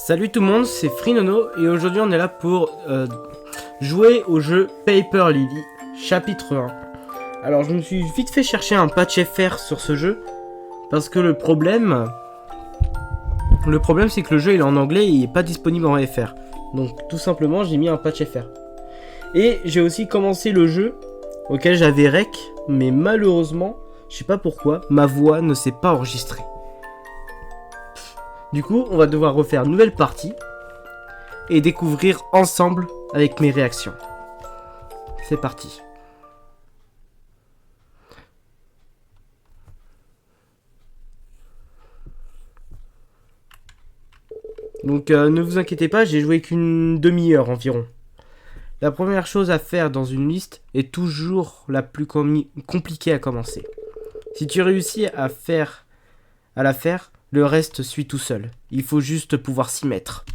Salut tout le monde, c'est Frinono et aujourd'hui on est là pour jouer au jeu Paper Lily, chapitre 1. Alors je me suis vite fait chercher un patch FR sur ce jeu parce que le problème c'est que le jeu il est en anglais et il n'est pas disponible en FR. Donc tout simplement j'ai mis un patch FR. Et j'ai aussi commencé le jeu auquel j'avais rec, mais malheureusement, je sais pas pourquoi, ma voix ne s'est pas enregistrée. Du coup, on va devoir refaire une nouvelle partie et découvrir ensemble avec mes réactions. C'est parti. Donc ne vous inquiétez pas, j'ai joué qu'une demi-heure environ. La première chose à faire dans une liste est toujours la plus compliquée à commencer. Si tu réussis à la faire, le reste suit tout seul. Il faut juste pouvoir s'y mettre.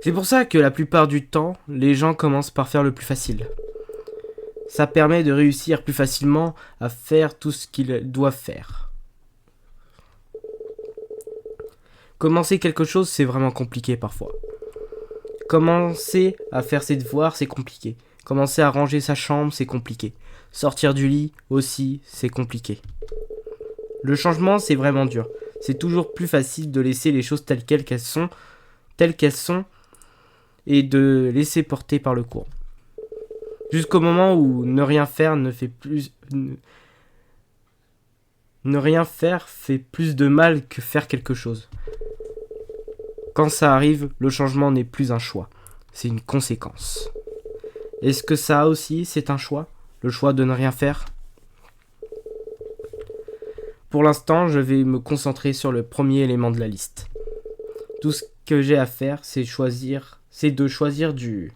C'est pour ça que la plupart du temps, les gens commencent par faire le plus facile. Ça permet de réussir plus facilement à faire tout ce qu'ils doivent faire. Commencer quelque chose, c'est vraiment compliqué parfois. Commencer à faire ses devoirs, c'est compliqué. Commencer à ranger sa chambre, c'est compliqué. Sortir du lit aussi, c'est compliqué. Le changement, c'est vraiment dur. C'est toujours plus facile de laisser les choses telles qu'elles sont, et de laisser porter par le courant. Jusqu'au moment où ne rien faire fait plus de mal que faire quelque chose. Quand ça arrive, le changement n'est plus un choix, c'est une conséquence. Est-ce que ça aussi, c'est un choix? Le choix de ne rien faire? Pour l'instant, je vais me concentrer sur le premier élément de la liste. Tout ce que j'ai à faire, c'est de choisir du...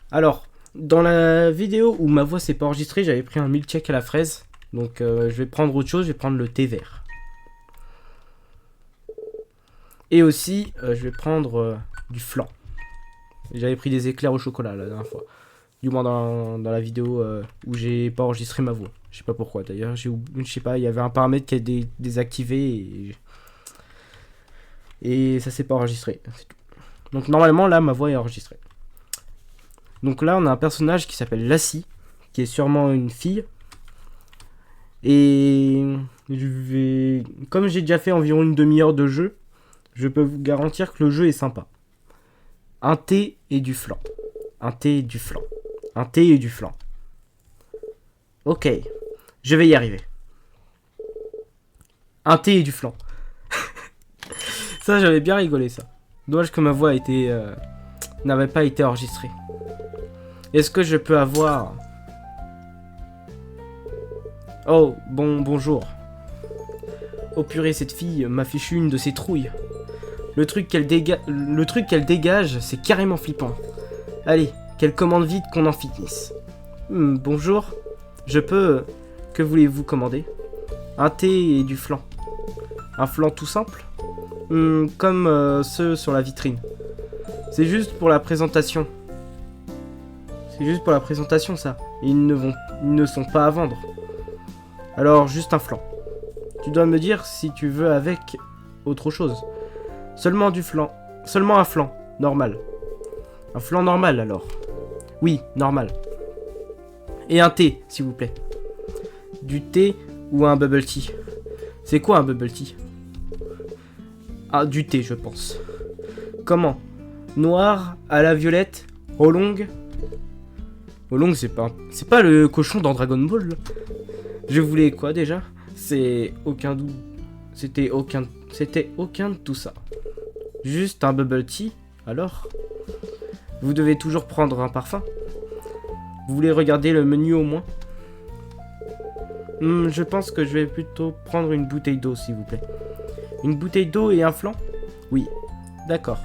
Alors, dans la vidéo où ma voix s'est pas enregistrée, j'avais pris un milkshake à la fraise. Donc, je vais prendre autre chose, je vais prendre le thé vert. Et aussi, je vais prendre du flan. J'avais pris des éclairs au chocolat la dernière fois. Du moins dans la vidéo où j'ai pas enregistré ma voix. Je sais pas pourquoi d'ailleurs. Je sais pas, il y avait un paramètre qui est désactivé et ça s'est pas enregistré. C'est tout. Donc normalement là ma voix est enregistrée. Donc là on a un personnage qui s'appelle Lassie, qui est sûrement une fille. Et comme j'ai déjà fait environ une demi-heure de jeu, je peux vous garantir que le jeu est sympa. Un thé et du flan. Un thé et du flan. Un thé et du flan. Ok, je vais y arriver. Un thé et du flan. Ça, j'avais bien rigolé, ça. Dommage que ma voix n'avait pas été enregistrée. Est-ce que je peux avoir... Oh, bonjour. Oh purée, cette fille m'a fichu une de ses trouilles. Le truc qu'elle dégage, c'est carrément flippant. Allez, qu'elle commande vite qu'on en finisse. Bonjour. Je peux... Que voulez-vous commander? Un thé et du flan. Un flan tout simple? Comme ceux sur la vitrine. C'est juste pour la présentation. C'est juste pour la présentation, ça. Ils ne sont pas à vendre. Alors, juste un flan. Tu dois me dire si tu veux avec autre chose. Seulement du flan. Seulement un flan. Normal. Un flan normal, alors. Oui, normal. Et un thé, s'il vous plaît. Du thé ou un bubble tea? C'est quoi un bubble tea? Ah, du thé, je pense. Comment? Noir, à la violette, oolong? Oolong, c'est pas le cochon dans Dragon Ball, là. Je voulais quoi, déjà? C'était aucun de tout ça. Juste un bubble tea, alors? Vous devez toujours prendre un parfum? Vous voulez regarder le menu au moins? Je pense que je vais plutôt prendre une bouteille d'eau, s'il vous plaît. Une bouteille d'eau et un flan? Oui, d'accord.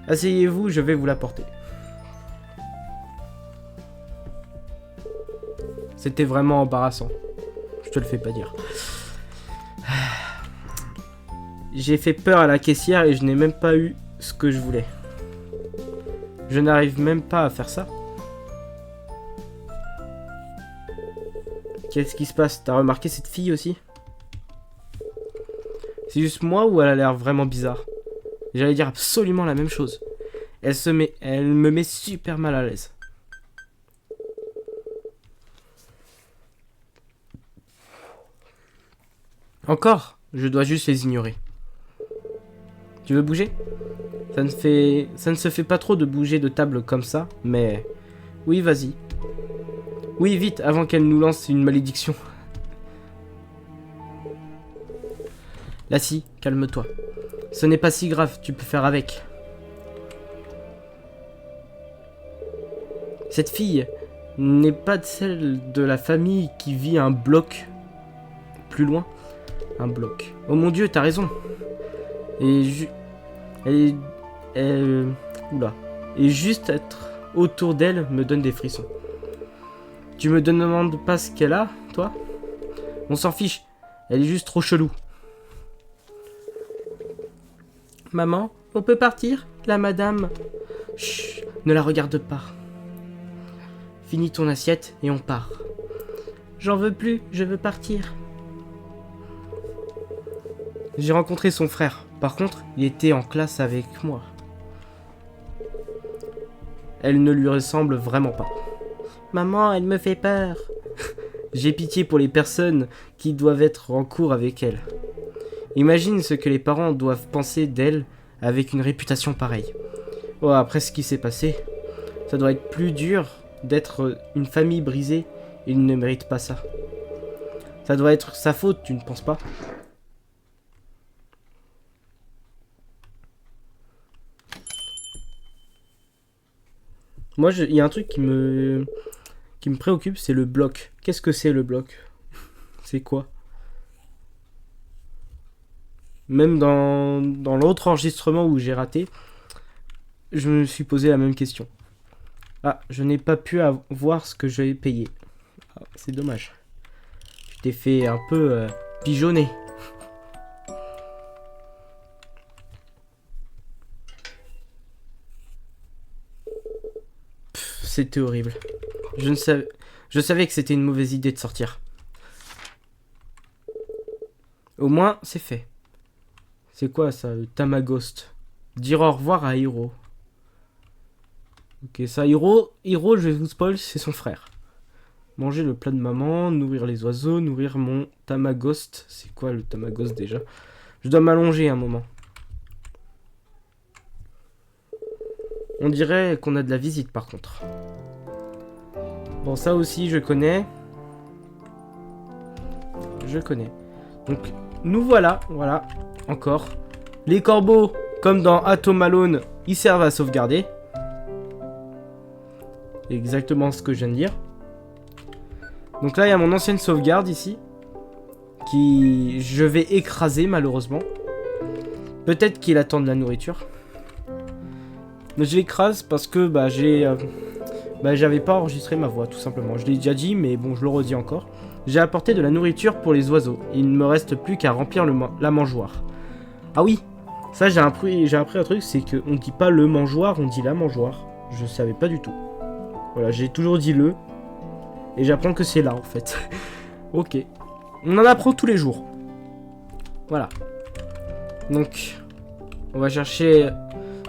Asseyez-vous, je vais vous l'apporter. C'était vraiment embarrassant. Je te le fais pas dire. J'ai fait peur à la caissière et je n'ai même pas eu ce que je voulais. Je n'arrive même pas à faire ça. Qu'est-ce qui se passe? T'as remarqué cette fille aussi? C'est juste moi ou elle a l'air vraiment bizarre? J'allais dire absolument la même chose. Elle me met super mal à l'aise. Encore? Je dois juste les ignorer. Tu veux bouger? Ça ne se fait pas trop de bouger de table comme ça, mais... Oui, vas-y. Oui, vite, avant qu'elle nous lance une malédiction. Lassie, calme-toi. Ce n'est pas si grave, tu peux faire avec. Cette fille n'est pas celle de la famille qui vit un bloc plus loin. Un bloc. Oh mon Dieu, t'as raison. Et oula. Et juste être autour d'elle me donne des frissons. Tu me demandes pas ce qu'elle a, toi? On s'en fiche. Elle est juste trop chelou. Maman, on peut partir? La madame... Chut, ne la regarde pas. Finis ton assiette et on part. J'en veux plus, je veux partir. J'ai rencontré son frère. Par contre, il était en classe avec moi. Elle ne lui ressemble vraiment pas. Maman, elle me fait peur. J'ai pitié pour les personnes qui doivent être en cours avec elle. Imagine ce que les parents doivent penser d'elle avec une réputation pareille. Oh, après ce qui s'est passé, ça doit être plus dur d'être une famille brisée. Il ne mérite pas ça. Ça doit être sa faute, tu ne penses pas? Moi, il y a un truc qui me préoccupe, c'est le bloc. Qu'est-ce que c'est le bloc? C'est quoi? Même dans l'autre enregistrement où j'ai raté, je me suis posé la même question. Ah, je n'ai pas pu voir ce que j'ai payé. Ah, c'est dommage. Tu t'es fait un peu pigeonner. C'était horrible. Je savais que c'était une mauvaise idée de sortir. Au moins, c'est fait. C'est quoi ça, le Tamagost? Dire au revoir à Hiro. Ok, ça, Hiro, je vais vous spoil, c'est son frère. Manger le plat de maman, nourrir les oiseaux, nourrir mon Tamagost. C'est quoi le Tamagost déjà? Je dois m'allonger un moment. On dirait qu'on a de la visite par contre. Bon, ça aussi, je connais. Je connais. Donc, nous voilà, encore. Les corbeaux, comme dans Atom Alone, ils servent à sauvegarder. Exactement ce que je viens de dire. Donc là, il y a mon ancienne sauvegarde ici. Qui je vais écraser malheureusement. Peut-être qu'il attend de la nourriture. Mais je l'écrase parce que j'avais pas enregistré ma voix tout simplement. Je l'ai déjà dit mais bon je le redis encore. J'ai apporté de la nourriture pour les oiseaux. Il ne me reste plus qu'à remplir la mangeoire. Ah oui, ça j'ai appris un truc, c'est qu'on dit pas le mangeoire, on dit la mangeoire. Je savais pas du tout. Voilà, j'ai toujours dit le. Et j'apprends que c'est là en fait. Ok. On en apprend tous les jours. Voilà. Donc, on va chercher...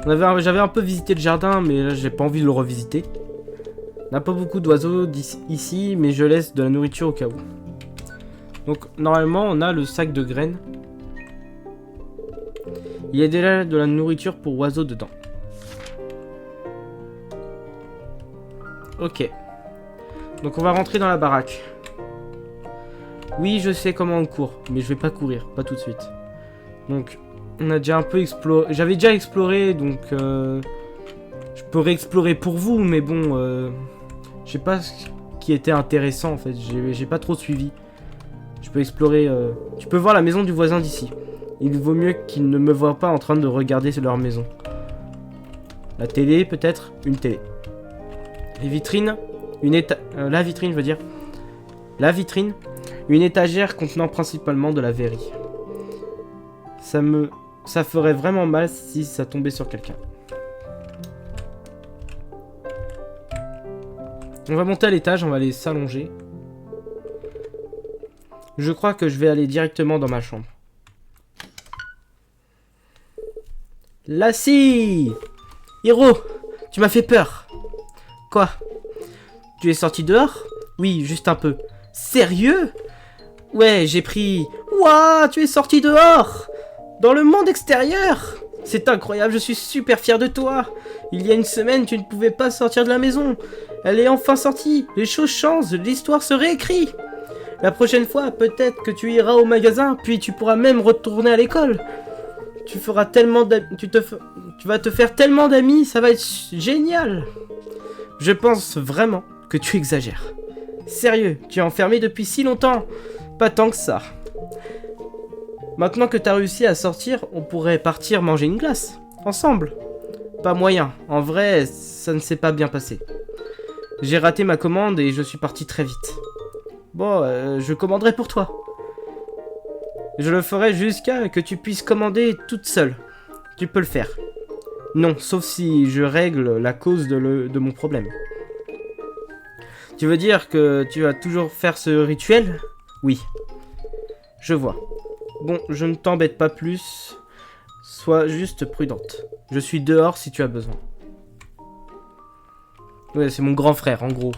J'avais un peu visité le jardin, mais là j'ai pas envie de le revisiter. On n'a pas beaucoup d'oiseaux ici, mais je laisse de la nourriture au cas où. Donc, normalement, on a le sac de graines. Il y a déjà de la nourriture pour oiseaux dedans. Ok. Donc, on va rentrer dans la baraque. Oui, je sais comment on court, mais je vais pas courir, pas tout de suite. Donc, on a déjà un peu exploré. J'avais déjà exploré, donc je peux réexplorer pour vous, mais bon, je sais pas ce qui était intéressant en fait. J'ai pas trop suivi. Je peux explorer. Tu peux voir la maison du voisin d'ici. Il vaut mieux qu'il ne me voit pas en train de regarder leur maison. La télé, peut-être, une télé. Les vitrines, la vitrine, je veux dire. La vitrine, une étagère contenant principalement de la verrie. Ça ferait vraiment mal si ça tombait sur quelqu'un. On va monter à l'étage, on va aller s'allonger. Je crois que je vais aller directement dans ma chambre. Lassie! Hiro, tu m'as fait peur. Quoi? Tu es sorti dehors? Oui, juste un peu. Sérieux? Ouais, j'ai pris... Ouah, tu es sorti dehors! Dans le monde extérieur! C'est incroyable, je suis super fier de toi. Il y a une semaine, tu ne pouvais pas sortir de la maison. Elle est enfin sortie. Les choses changent, l'histoire se réécrit. La prochaine fois, peut-être que tu iras au magasin, puis tu pourras même retourner à l'école. Tu feras tellement tu vas te faire tellement d'amis, ça va être génial. Je pense vraiment que tu exagères. Sérieux, tu es enfermé depuis si longtemps? Pas tant que ça. Maintenant que tu as réussi à sortir, on pourrait partir manger une glace. Ensemble. Pas moyen. En vrai, ça ne s'est pas bien passé. J'ai raté ma commande et je suis parti très vite. Bon, je commanderai pour toi. Je le ferai jusqu'à que tu puisses commander toute seule. Tu peux le faire. Non, sauf si je règle la cause de mon problème. Tu veux dire que tu vas toujours faire ce rituel? Oui. Je vois. Bon, je ne t'embête pas plus. Sois juste prudente. Je suis dehors si tu as besoin. Ouais, c'est mon grand frère, en gros.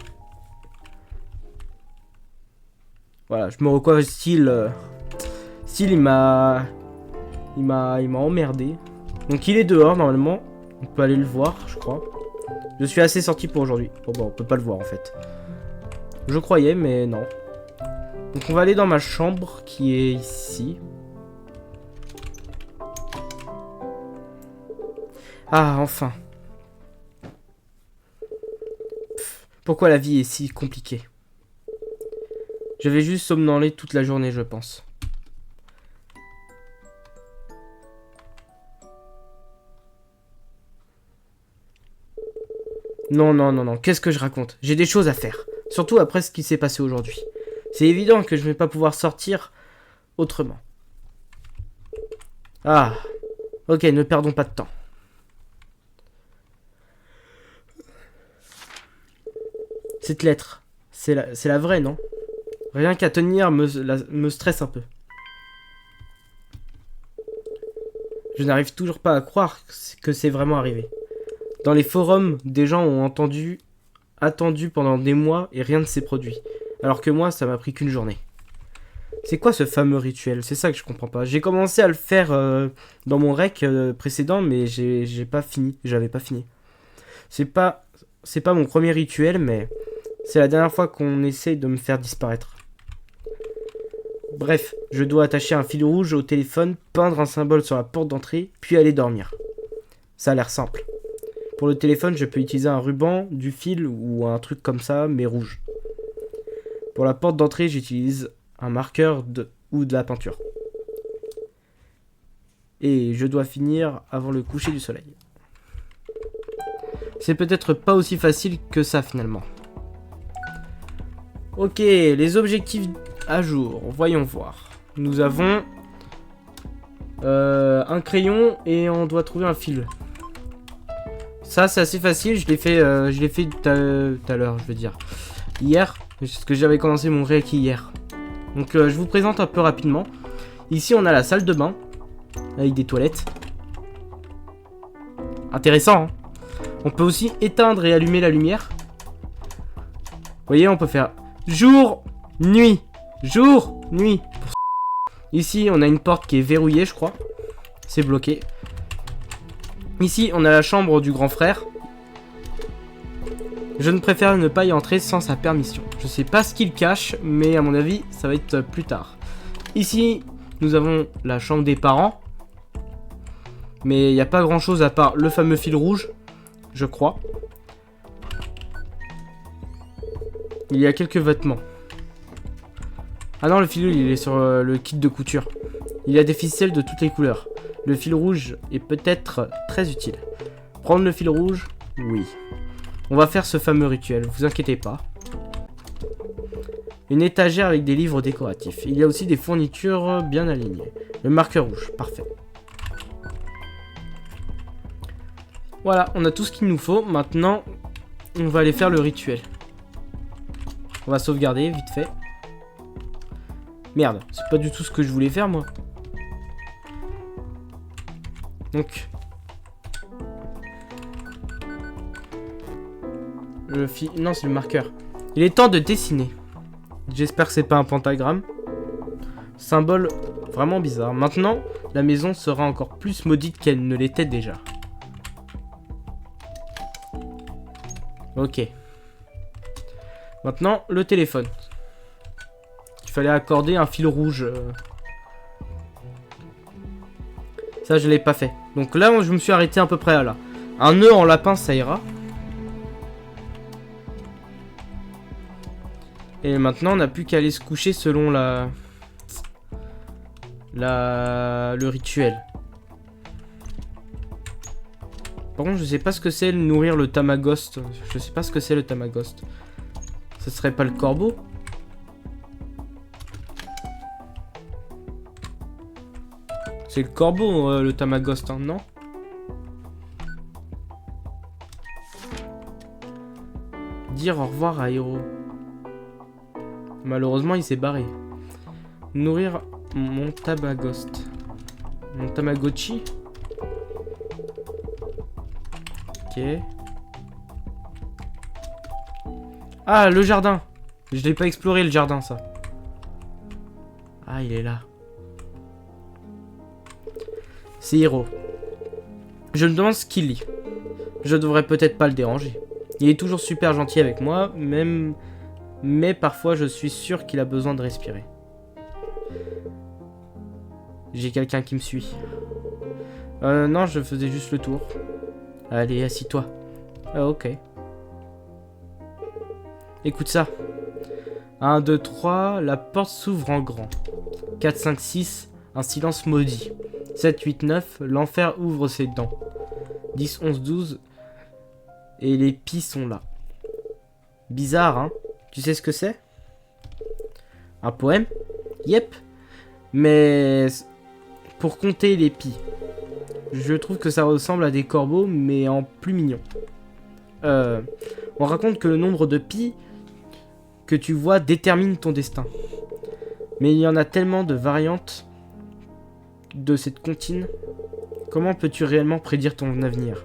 Voilà, je me recoiffe style... Style, il m'a emmerdé. Donc il est dehors, normalement. On peut aller le voir, je crois. Je suis assez sorti pour aujourd'hui. Bon, on peut pas le voir, en fait. Je croyais, mais non. Donc on va aller dans ma chambre, qui est ici. Ah, enfin. Pourquoi la vie est si compliquée? Je vais juste somnoler toute la journée, je pense. Non. Qu'est-ce que je raconte? J'ai des choses à faire. Surtout après ce qui s'est passé aujourd'hui. C'est évident que je ne vais pas pouvoir sortir autrement. Ah. Ok, ne perdons pas de temps. Cette lettre, c'est la vraie, non? Rien qu'à tenir me stresse un peu. Je n'arrive toujours pas à croire que c'est vraiment arrivé. Dans les forums, des gens ont attendu pendant des mois et rien ne s'est produit. Alors que moi, ça m'a pris qu'une journée. C'est quoi ce fameux rituel? C'est ça que je comprends pas. J'ai commencé à le faire dans mon rec précédent, mais j'ai pas fini. J'avais pas fini. C'est pas mon premier rituel, mais c'est la dernière fois qu'on essaie de me faire disparaître. Bref, je dois attacher un fil rouge au téléphone, peindre un symbole sur la porte d'entrée, puis aller dormir. Ça a l'air simple. Pour le téléphone, je peux utiliser un ruban, du fil ou un truc comme ça, mais rouge. Pour la porte d'entrée, j'utilise un marqueur ou de la peinture. Et je dois finir avant le coucher du soleil. C'est peut-être pas aussi facile que ça finalement. Ok, les objectifs à jour, voyons voir. Nous avons un crayon et on doit trouver un fil. Ça c'est assez facile, je l'ai fait tout à l'heure, je veux dire. Hier, parce que j'avais commencé mon rec hier. Donc je vous présente un peu rapidement. Ici on a la salle de bain, avec des toilettes. Intéressant, hein. On peut aussi éteindre et allumer la lumière. Vous voyez, on peut faire jour, nuit. Jour, nuit. Ici, on a une porte qui est verrouillée, je crois. C'est bloqué. Ici, on a la chambre du grand frère. Je ne préfère ne pas y entrer sans sa permission. Je sais pas ce qu'il cache, mais à mon avis, ça va être plus tard. Ici, nous avons la chambre des parents. Mais il n'y a pas grand chose à part le fameux fil rouge, je crois. Il y a quelques vêtements. Ah non, le fil il est sur le kit de couture. Il y a des ficelles de toutes les couleurs. Le fil rouge est peut-être très utile. Prendre le fil rouge? Oui. On va faire ce fameux rituel, vous inquiétez pas. Une étagère avec des livres décoratifs. Il y a aussi des fournitures bien alignées. Le marqueur rouge, parfait. Voilà, on a tout ce qu'il nous faut. Maintenant, on va aller faire le rituel. On va sauvegarder, vite fait. Merde, c'est pas du tout ce que je voulais faire, moi. Donc, Non, c'est le marqueur. Il est temps de dessiner. J'espère que c'est pas un pentagramme. Symbole vraiment bizarre. Maintenant, la maison sera encore plus maudite qu'elle ne l'était déjà. Ok. Maintenant, le téléphone. Il fallait accorder un fil rouge. Ça, je l'ai pas fait. Donc là, je me suis arrêté à peu près là. Un nœud en lapin, ça ira. Et maintenant, on n'a plus qu'à aller se coucher selon le rituel. Par contre, je sais pas ce que c'est nourrir le Tamagost. Je sais pas ce que c'est le Tamagost. Ce serait pas le corbeau? C'est le corbeau, le Tamagost, hein, non? Dire au revoir à Hiro. Malheureusement, il s'est barré. Nourrir mon Tamagost. Mon Tamagotchi. Ok. Ah, le jardin. Je l'ai pas exploré, le jardin, ça. Ah, il est là. C'est Hiro. Je me demande ce qu'il lit. Je devrais peut-être pas le déranger. Il est toujours super gentil avec moi, mais parfois je suis sûr qu'il a besoin de respirer. J'ai quelqu'un qui me suit. Non, je faisais juste le tour. Allez, assis-toi. Ah, ok. Écoute ça. 1, 2, 3, la porte s'ouvre en grand. 4, 5, 6, un silence maudit. 7, 8, 9, l'enfer ouvre ses dents. 10, 11, 12, et les pies sont là. Bizarre, hein? Tu sais ce que c'est? Un poème? Yep. Mais pour compter les pies. Je trouve que ça ressemble à des corbeaux, mais en plus mignon. On raconte que le nombre de pies que tu vois détermine ton destin. Mais il y en a tellement de variantes de cette comptine. Comment peux-tu réellement prédire ton avenir?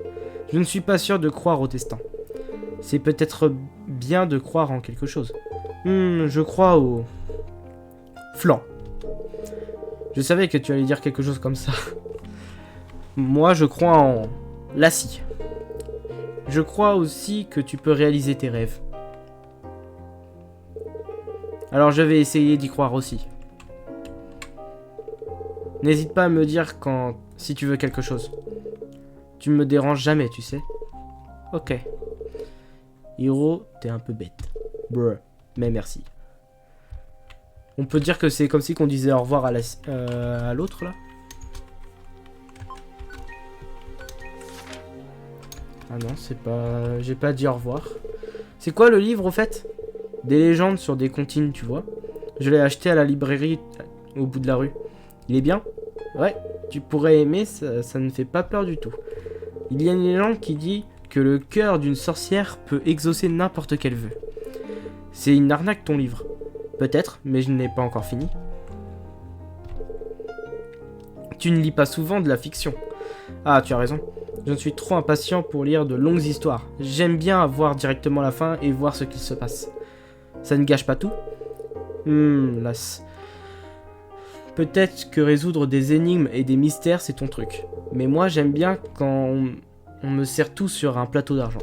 Je ne suis pas sûr de croire au destin. C'est peut-être bien de croire en quelque chose. Je crois au flan. Je savais que tu allais dire quelque chose comme ça. Moi, je crois en la scie. Je crois aussi que tu peux réaliser tes rêves. Alors je vais essayer d'y croire aussi. N'hésite pas à me dire si tu veux quelque chose. Tu me déranges jamais, tu sais. Ok. Hiro, t'es un peu bête. Bruh. Mais merci. On peut dire que c'est comme si qu'on disait au revoir à l'autre là. Ah non, c'est pas... J'ai pas dit au revoir. C'est quoi le livre au fait? Des légendes sur des comptines, tu vois. Je l'ai acheté à la librairie au bout de la rue. Il est bien? Ouais, tu pourrais aimer, ça ne fait pas peur du tout. Il y a une légende qui dit que le cœur d'une sorcière peut exaucer n'importe quel vœu. C'est une arnaque ton livre. Peut-être, mais je ne l'ai pas encore fini. Tu ne lis pas souvent de la fiction. Ah, tu as raison. Je suis trop impatient pour lire de longues histoires. J'aime bien avoir directement la fin et voir ce qu'il se passe. Ça ne gâche pas tout? Las. Peut-être que résoudre des énigmes et des mystères, c'est ton truc. Mais moi, j'aime bien quand on me sert tout sur un plateau d'argent.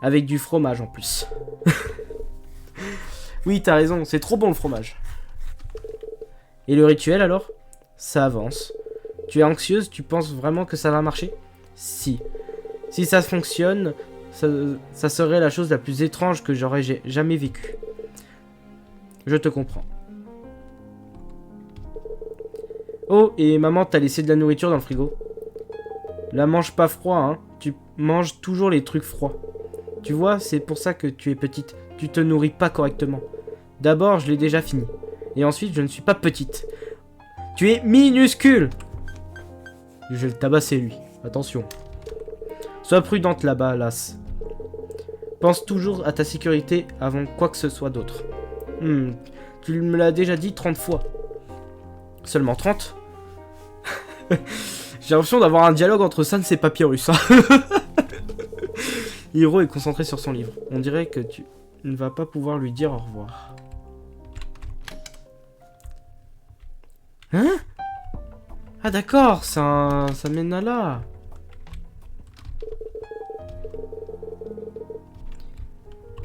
Avec du fromage en plus. Oui, t'as raison, c'est trop bon le fromage. Et le rituel alors? Ça avance. Tu es anxieuse, tu penses vraiment que ça va marcher? Si. Si ça fonctionne, ça serait la chose la plus étrange que j'aurais jamais vécue. Je te comprends. Oh, et maman t'a laissé de la nourriture dans le frigo. La mange pas froid, hein. Tu manges toujours les trucs froids. Tu vois, c'est pour ça que tu es petite. Tu te nourris pas correctement. D'abord, je l'ai déjà fini. Et ensuite, je ne suis pas petite. Tu es minuscule. Je vais le tabasser, lui. Attention. Sois prudente là-bas, Las. Pense toujours à ta sécurité avant quoi que ce soit d'autre. Tu me l'as déjà dit 30 fois. Seulement 30? J'ai l'impression d'avoir un dialogue entre Sans et Papyrus. Hein. Hiro est concentré sur son livre. On dirait que tu ne vas pas pouvoir lui dire au revoir. Hein? Ah d'accord, ça mène à là.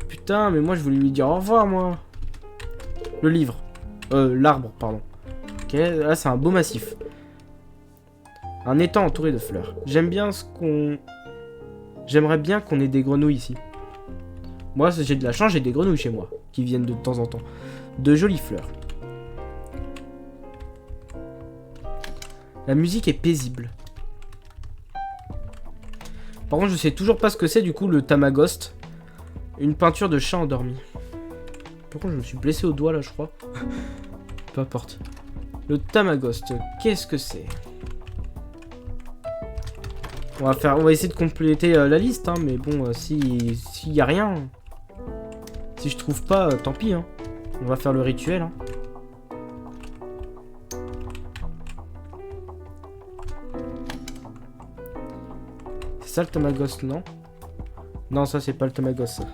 Putain, mais moi je voulais lui dire au revoir, moi. Le livre. L'arbre, pardon. Ok, là c'est un beau massif. Un étang entouré de fleurs. J'aimerais bien qu'on ait des grenouilles ici. Moi, j'ai de la chance, j'ai des grenouilles chez moi, qui viennent de temps en temps. De jolies fleurs. La musique est paisible. Par contre, je sais toujours pas ce que c'est, du coup, le Tamagost. Une peinture de chat endormi. Par contre, je me suis blessé au doigt, là, je crois. Peu importe. Le Tamagost, qu'est-ce que c'est? On va essayer de compléter la liste, hein, mais bon, s'il y a rien, si je trouve pas, tant pis, hein. On va faire le rituel, hein. C'est ça le Tamagost, non? Non, ça c'est pas le Tamagost, ça.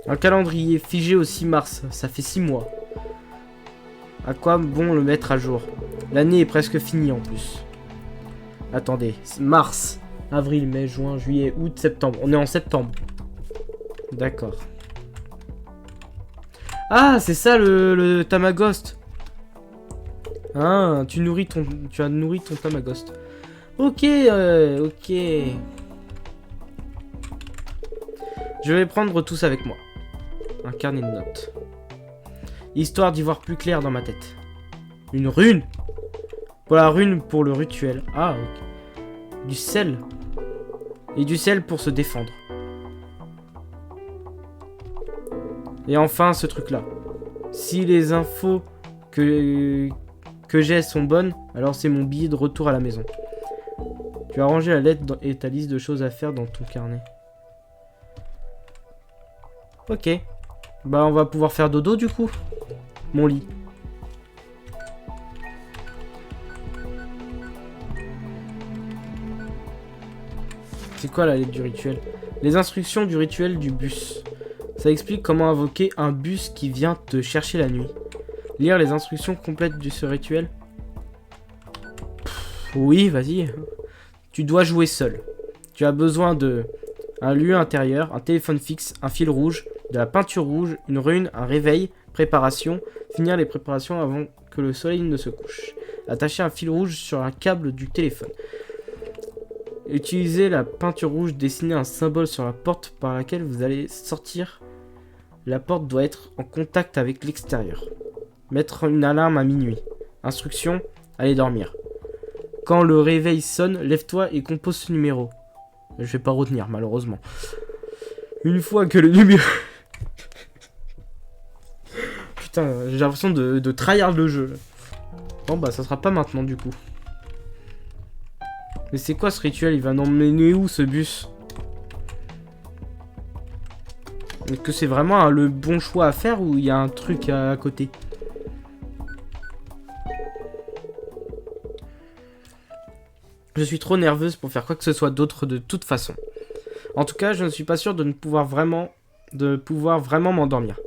Un calendrier figé au 6 mars, ça fait 6 mois. À quoi bon le mettre à jour? L'année est presque finie en plus. Attendez, mars, avril, mai, juin, juillet, août, septembre. On est en septembre. D'accord. Ah, c'est ça le Tamagost. Ah, tu as nourri ton Tamagost. Ok, ok. Je vais prendre tous avec moi. Un carnet de notes. Histoire d'y voir plus clair dans ma tête. Une rune. Pour la rune pour le rituel. Ah, ok. Du sel. Et du sel pour se défendre. Et enfin, ce truc-là. Si les infos que j'ai sont bonnes, alors c'est mon billet de retour à la maison. Tu as rangé la lettre et ta liste de choses à faire dans ton carnet. Ok. Bah, on va pouvoir faire dodo, du coup. Mon lit. C'est quoi la lettre du rituel? Les instructions du rituel du bus. Ça explique comment invoquer un bus qui vient te chercher la nuit. Lire les instructions complètes de ce rituel. Oui, vas-y. Tu dois jouer seul. Tu as besoin de un lieu intérieur, un téléphone fixe, un fil rouge, de la peinture rouge, une rune, un réveil, préparation. Finir les préparations avant que le soleil ne se couche. Attacher un fil rouge sur un câble du téléphone. Utilisez la peinture rouge, dessiner un symbole sur la porte par laquelle vous allez sortir. La porte doit être en contact avec l'extérieur. Mettre une alarme à minuit. Instruction, allez dormir. Quand le réveil sonne, lève-toi et compose ce numéro. Je vais pas retenir, malheureusement. Une fois que le numéro... Putain, j'ai l'impression de tryhard le jeu. Bon bah ça sera pas maintenant du coup. Mais c'est quoi ce rituel? Il va m'emmener où ce bus? Est-ce que c'est vraiment le bon choix à faire ou il y a un truc à côté? Je suis trop nerveuse pour faire quoi que ce soit d'autre de toute façon. En tout cas, je ne suis pas sûr de pouvoir vraiment m'endormir.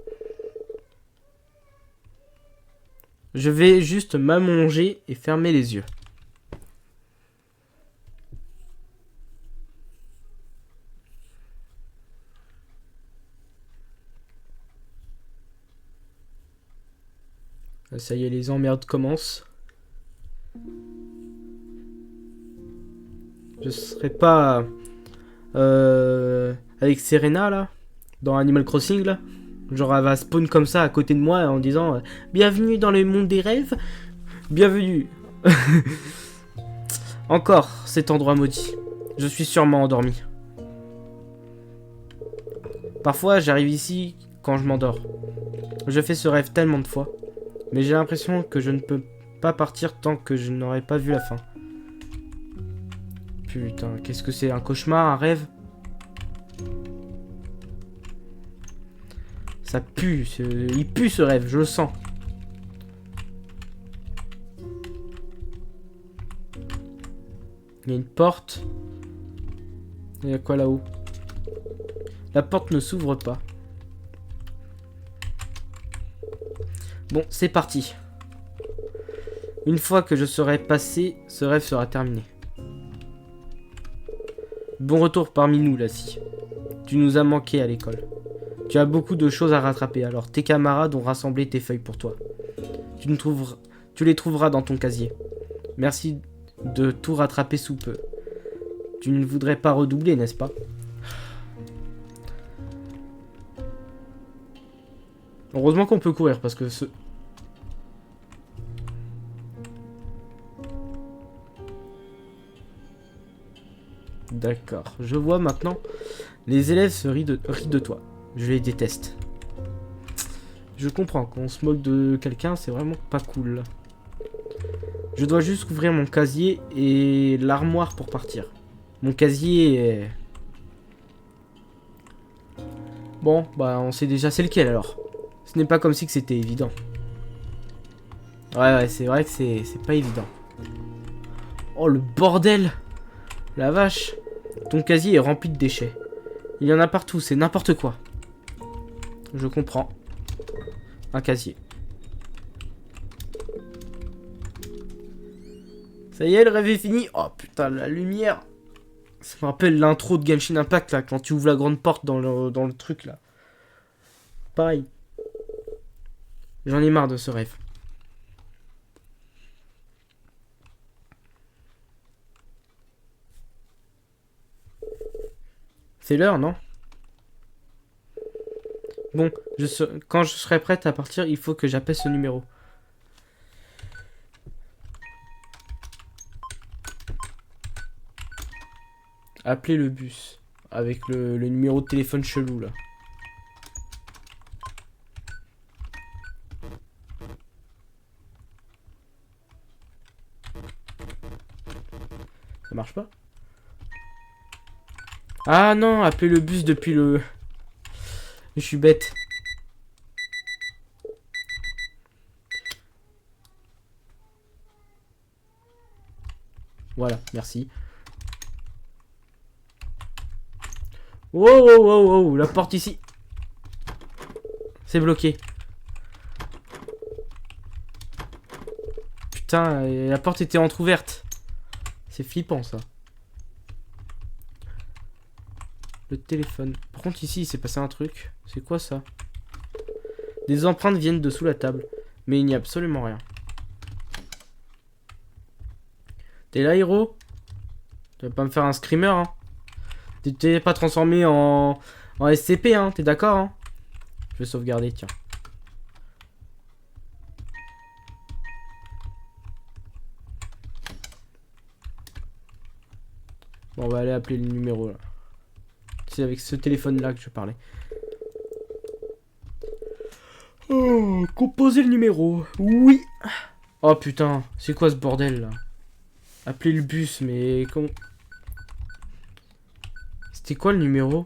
Je vais juste m'allonger et fermer les yeux. Ça y est, les emmerdes commencent. Je serai pas avec Serena là, dans Animal Crossing là. Genre elle va spawn comme ça à côté de moi en disant bienvenue dans le monde des rêves. Bienvenue. Encore cet endroit maudit. Je suis sûrement endormi. Parfois j'arrive ici quand je m'endors. Je fais ce rêve tellement de fois. Mais j'ai l'impression que je ne peux pas partir tant que je n'aurai pas vu la fin. Putain, qu'est-ce que c'est? Un cauchemar? Un rêve? Ça pue. Il pue ce rêve, je le sens. Il y a une porte. Il y a quoi là-haut? La porte ne s'ouvre pas. Bon, c'est parti. Une fois que je serai passé, ce rêve sera terminé. Bon retour parmi nous, Lassie. Tu nous as manqué à l'école. Tu as beaucoup de choses à rattraper, alors tes camarades ont rassemblé tes feuilles pour toi. Tu les trouveras dans ton casier. Merci de tout rattraper sous peu. Tu ne voudrais pas redoubler, n'est-ce pas? Heureusement qu'on peut courir, parce que ce... D'accord, je vois maintenant. Les élèves se rient de toi. Je les déteste. Je comprends, quand on se moque de quelqu'un, c'est vraiment pas cool. Je dois juste ouvrir mon casier et l'armoire pour partir. Mon casier est... Bon, bah on sait déjà c'est lequel alors. Ce n'est pas comme si que c'était évident. Ouais, c'est vrai que c'est pas évident. Oh, le bordel! La vache! Ton casier est rempli de déchets. Il y en a partout, c'est n'importe quoi. Je comprends. Un casier. Ça y est, le rêve est fini. Oh putain, la lumière. Ça me rappelle l'intro de Genshin Impact, là, quand tu ouvres la grande porte dans le truc, là. Pareil. J'en ai marre de ce rêve. C'est l'heure, non? Bon, quand je serai prête à partir, il faut que j'appelle ce numéro. Appelez le bus. Avec le numéro de téléphone chelou, là. Ça marche pas? Ah non, appelez le bus depuis le... Je suis bête. Voilà, merci. Wow, wow, wow, wow, la porte ici. C'est bloqué. Putain, la porte était entrouverte. C'est flippant, ça. Le téléphone. Par contre, ici, il s'est passé un truc. C'est quoi, ça? Des empreintes viennent de sous la table. Mais il n'y a absolument rien. T'es là, héros? Tu vas pas me faire un screamer, hein? T'es pas transformé en SCP, hein? T'es d'accord, hein? Je vais sauvegarder, tiens. Bon, on va aller appeler le numéro, là. C'est avec ce téléphone-là que je parlais. Oh, composer le numéro. Oui. Oh, putain. C'est quoi ce bordel, là? Appeler le bus, mais comment... C'était quoi le numéro?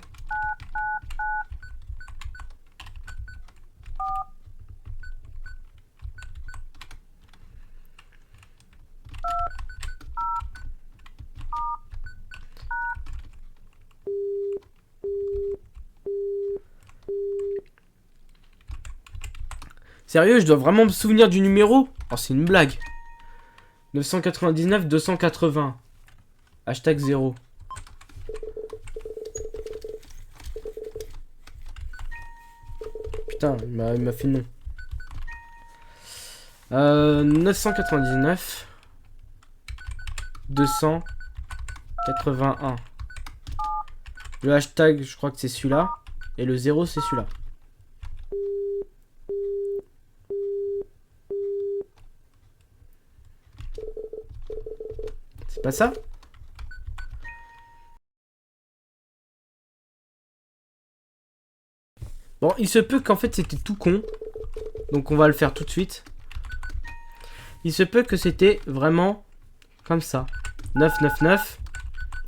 Sérieux, je dois vraiment me souvenir du numéro? Oh, c'est une blague. 999 280. Hashtag 0. Putain, il m'a fait non. 999 281. Le hashtag, je crois que c'est celui-là. Et le 0, c'est celui-là. C'est pas ça? Bon, il se peut qu'en fait c'était tout con. Donc on va le faire tout de suite. Il se peut que c'était vraiment comme ça. 999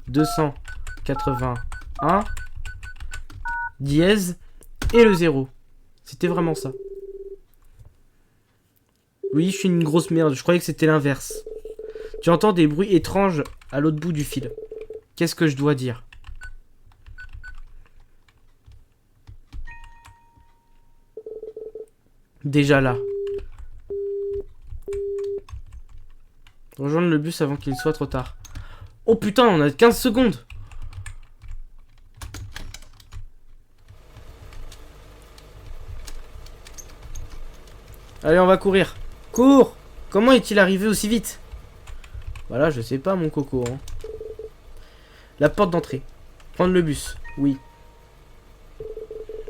281 dièse et le 0. C'était vraiment ça. Oui, je suis une grosse merde. Je croyais que c'était l'inverse. Tu entends des bruits étranges à l'autre bout du fil. Qu'est-ce que je dois dire? Déjà là. Rejoindre le bus avant qu'il soit trop tard. Oh putain, on a 15 secondes. Allez, on va courir. Cours! Comment est-il arrivé aussi vite? Voilà, je sais pas, mon coco. Hein. La porte d'entrée. Prendre le bus. Oui.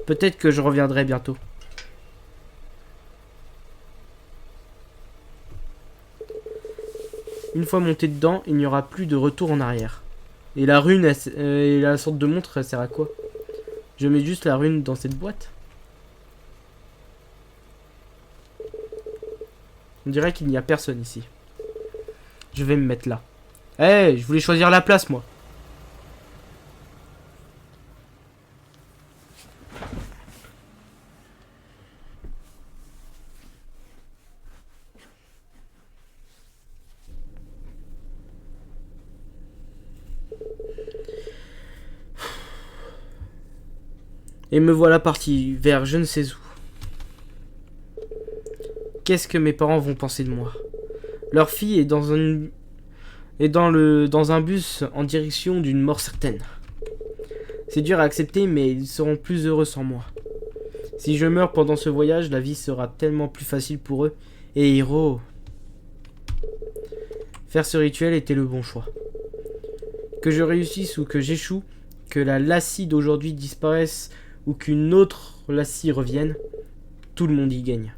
Peut-être que je reviendrai bientôt. Une fois monté dedans, il n'y aura plus de retour en arrière. Et la rune, et la sorte de montre, elle sert à quoi? Je mets juste la rune dans cette boîte. On dirait qu'il n'y a personne ici. Je vais me mettre là. Eh, hey, je voulais choisir la place, moi. Et me voilà parti vers je ne sais où. Qu'est-ce que mes parents vont penser de moi? Leur fille est dans un bus en direction d'une mort certaine. C'est dur à accepter, mais ils seront plus heureux sans moi. Si je meurs pendant ce voyage, la vie sera tellement plus facile pour eux. Et Hiro... Faire ce rituel était le bon choix. Que je réussisse ou que j'échoue, que la Lassie d'aujourd'hui disparaisse ou qu'une autre Lassie revienne, tout le monde y gagne.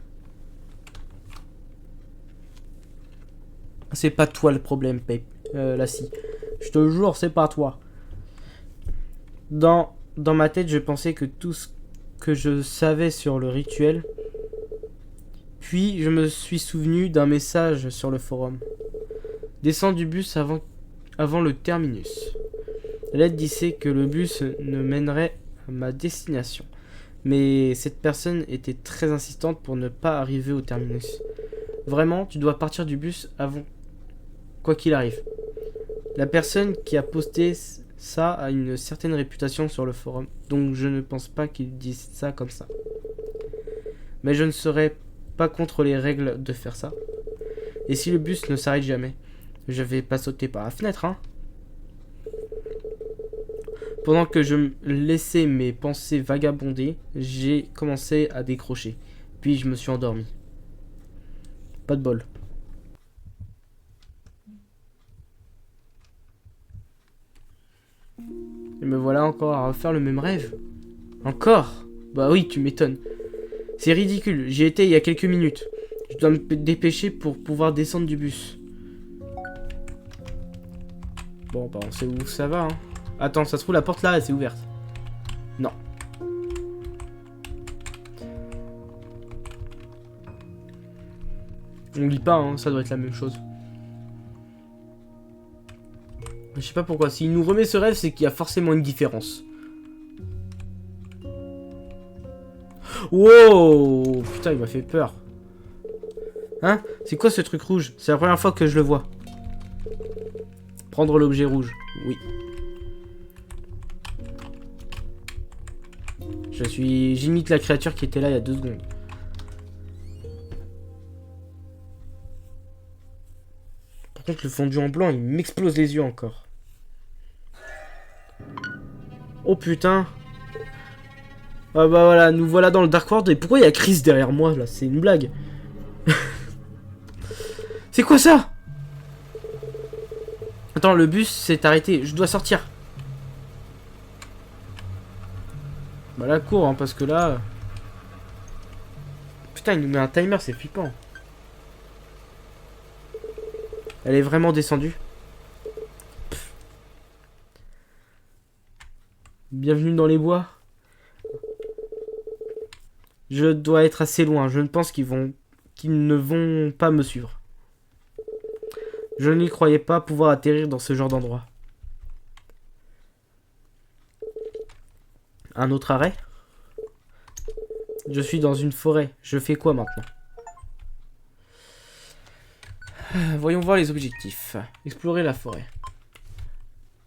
C'est pas toi le problème, Lassie. Je te jure, c'est pas toi. Dans ma tête, je pensais que tout ce que je savais sur le rituel. Puis, je me suis souvenu d'un message sur le forum. Descends du bus avant le terminus. La lettre disait que le bus ne mènerait à ma destination. Mais cette personne était très insistante pour ne pas arriver au terminus. Vraiment, tu dois partir du bus avant quoi qu'il arrive. La personne qui a posté ça a une certaine réputation sur le forum, donc je ne pense pas qu'il dise ça comme ça. Mais je ne serais pas contre les règles de faire ça. Et si le bus ne s'arrête jamais, je vais pas sauter par la fenêtre, hein. Pendant que je laissais mes pensées vagabonder, j'ai commencé à décrocher. Puis je me suis endormi. Pas de bol. Et me voilà encore à refaire le même rêve. Encore? Bah oui, tu m'étonnes. C'est ridicule, j'y étais il y a quelques minutes. Je dois me dépêcher pour pouvoir descendre du bus. Bon, bah on sait où ça va, hein. Attends, ça se trouve la porte là, elle s'est ouverte. Non. On lit pas, hein, ça doit être la même chose. Je sais pas pourquoi. S'il nous remet ce rêve, c'est qu'il y a forcément une différence. Wow! Putain, il m'a fait peur. Hein? C'est quoi ce truc rouge? C'est la première fois que je le vois. Prendre l'objet rouge. Oui. J'imite la créature qui était là il y a 2 secondes. Par contre, le fondu en blanc, il m'explose les yeux encore. Oh putain. Ah bah voilà, nous voilà dans le Dark World. Et pourquoi il y a Chris derrière moi là? C'est une blague. C'est quoi ça? Attends, le bus s'est arrêté. Je dois sortir. Bah là, cours, hein, parce que là... Putain, il nous met un timer, c'est flippant. Elle est vraiment descendue. Pff. Bienvenue dans les bois. Je dois être assez loin. Je ne pense qu'ils ne vont pas me suivre. Je n'y croyais pas pouvoir atterrir dans ce genre d'endroit. Un autre arrêt? Je suis dans une forêt. Je fais quoi maintenant? Voyons voir les objectifs. Explorer la forêt.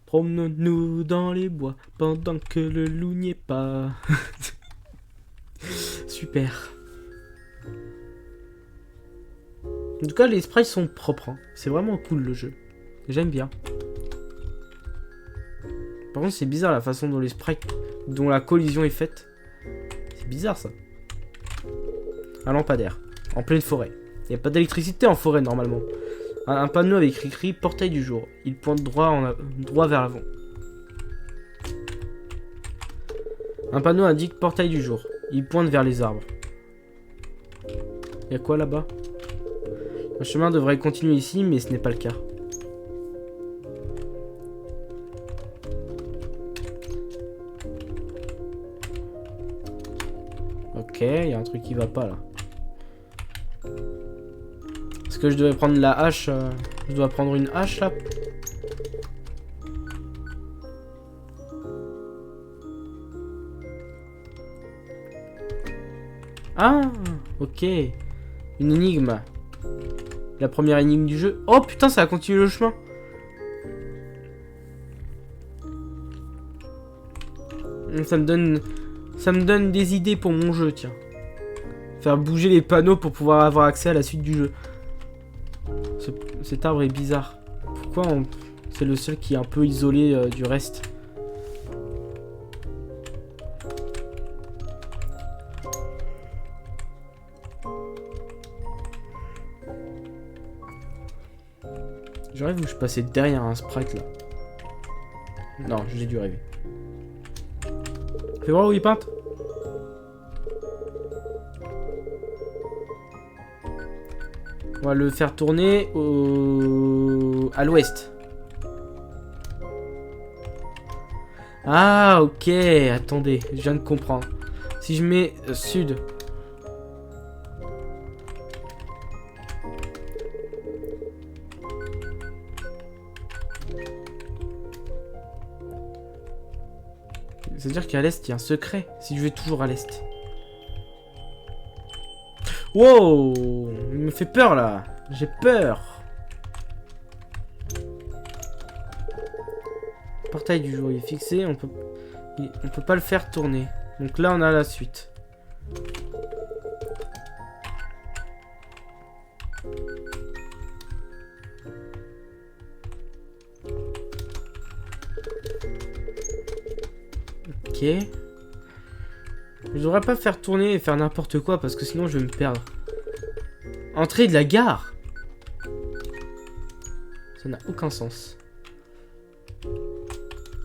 Promenons-nous dans les bois pendant que le loup n'y est pas. Super. En tout cas, les sprites sont propres. Hein. C'est vraiment cool le jeu. J'aime bien. Par contre, c'est bizarre la façon dont les sprites, dont la collision est faite. C'est bizarre ça. Un lampadaire. En pleine forêt. Il n'y a pas d'électricité en forêt normalement. Un panneau avec écrit portail du jour. Il pointe droit vers l'avant. Un panneau indique portail du jour. Il pointe vers les arbres. Il y a quoi là-bas? Le chemin devrait continuer ici, mais ce n'est pas le cas. Ok, il y a un truc qui va pas là. Est-ce que je devrais prendre la hache? Je dois prendre une hache là? Ah, ok. Une énigme. La première énigme du jeu. Oh putain, ça a continué le chemin. Ça me donne des idées pour mon jeu, tiens. Faire bouger les panneaux pour pouvoir avoir accès à la suite du jeu. Cet arbre est bizarre. Pourquoi c'est le seul qui est un peu isolé du reste? Je rêve où je passais derrière un sprite là. Non, j'ai dû rêver. Fais voir où il peinte. On va le faire tourner à l'ouest. Ah, ok. Attendez, je viens de comprendre. Si je mets sud. C'est-à-dire qu'à l'est, il y a un secret. Si je vais toujours à l'est. Wow! Il me fait peur, là. J'ai peur. Portail du jour, il est fixé. On peut pas le faire tourner. Donc là, on a la suite. Ok. Je devrais pas faire tourner et faire n'importe quoi parce que sinon je vais me perdre. Entrée de la gare. Ça n'a aucun sens.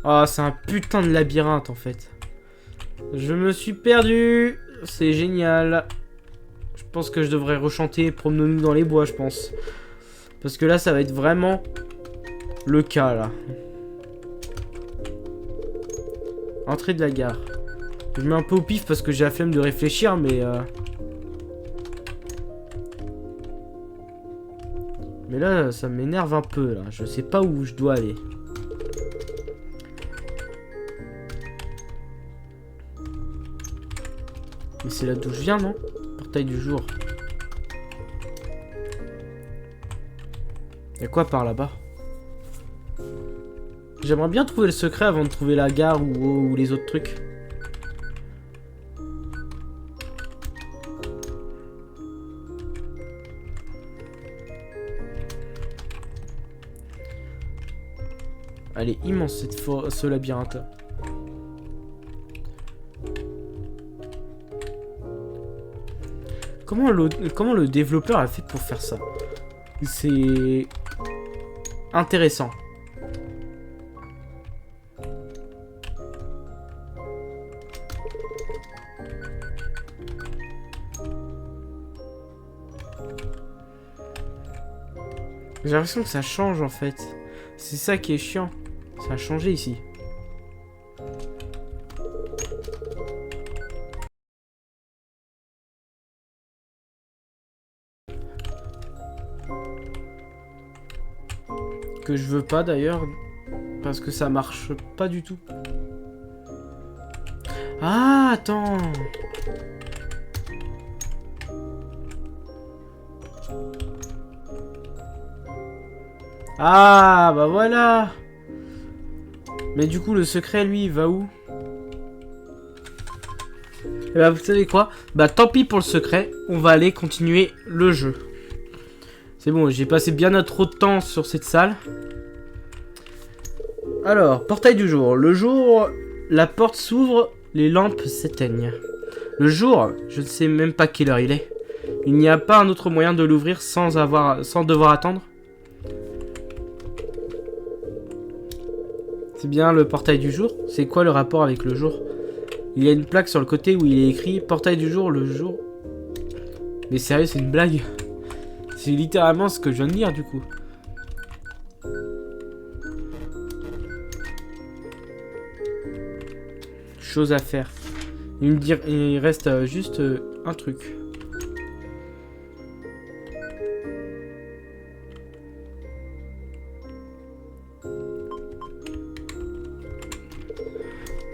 Ah, c'est un putain de labyrinthe en fait. Je me suis perdu. C'est génial. Je pense que je devrais rechanter Promenons-nous dans les bois, je pense. Parce que là, ça va être vraiment le cas là. Entrée de la gare. Je mets un peu au pif parce que j'ai la flemme de réfléchir, mais... Mais là, ça m'énerve un peu, là. Je sais pas où je dois aller. Mais c'est là d'où je viens, non? Portail du jour. Y'a quoi par là-bas? J'aimerais bien trouver le secret avant de trouver la gare ou les autres trucs. Elle est immense ce labyrinthe. Comment le développeur a fait pour faire ça? C'est intéressant. J'ai l'impression que ça change en fait. C'est ça qui est chiant. Ça a changé ici. Que je veux pas d'ailleurs. Parce que ça marche pas du tout. Ah, attends. Ah, bah voilà. Mais du coup, le secret, lui, il va où? Et bah, vous savez quoi? Bah, tant pis pour le secret. On va aller continuer le jeu. C'est bon, j'ai passé bien trop de temps sur cette salle. Alors, portail du jour. Le jour, la porte s'ouvre, les lampes s'éteignent. Le jour, je ne sais même pas quelle heure il est. Il n'y a pas un autre moyen de l'ouvrir sans devoir attendre. C'est bien le portail du jour. C'est quoi le rapport avec le jour? Il y a une plaque sur le côté où il est écrit portail du jour, le jour. Mais sérieux, c'est une blague? C'est littéralement ce que je viens de lire du coup. Chose à faire. Il reste juste un truc.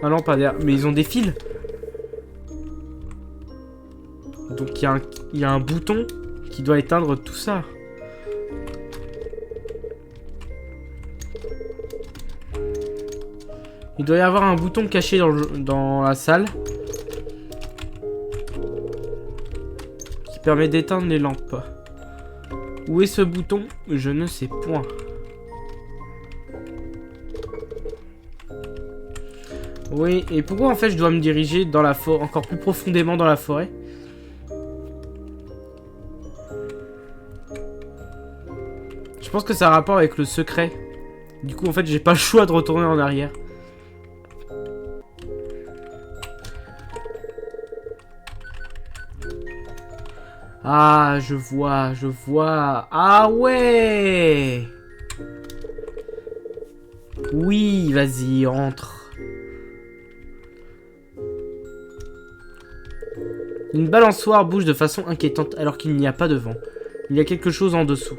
Un lampadaire. Mais ils ont des fils. Donc il y a un bouton qui doit éteindre tout ça. Il doit y avoir un bouton caché dans la salle. Qui permet d'éteindre les lampes. Où est ce bouton? Je ne sais point. Oui, et pourquoi en fait je dois me diriger dans la forêt, encore plus profondément dans la forêt? Je pense que ça a un rapport avec le secret. Du coup en fait j'ai pas le choix de retourner en arrière. Ah, je vois, je vois. Ah ouais! Oui, vas-y, entre. Une balançoire bouge de façon inquiétante alors qu'il n'y a pas de vent. Il y a quelque chose en dessous.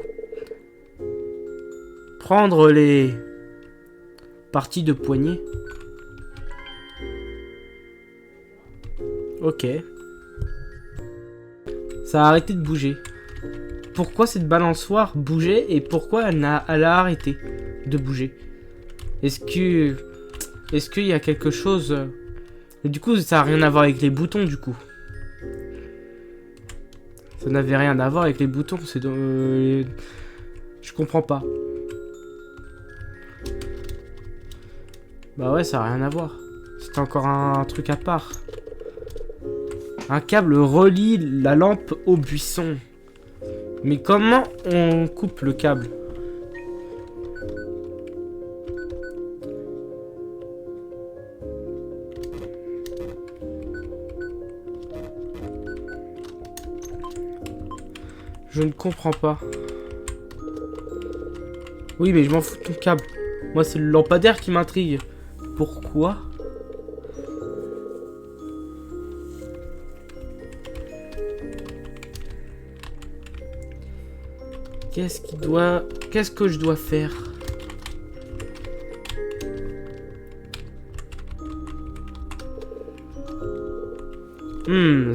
Prendre les parties de poignée. Ok. Ça a arrêté de bouger. Pourquoi cette balançoire bougeait et pourquoi elle a arrêté de bouger? Est-ce qu'il y a quelque chose... Et du coup, ça n'a rien à voir avec les boutons, du coup. Ça n'avait rien à voir avec les boutons, c'est... Je comprends pas. Bah ouais, ça n'a rien à voir. C'est encore un truc à part. Un câble relie la lampe au buisson. Mais comment on coupe le câble? Je ne comprends pas. Oui, mais je m'en fous de ton câble. Moi, c'est le lampadaire qui m'intrigue. Pourquoi? Qu'est-ce que je dois faire?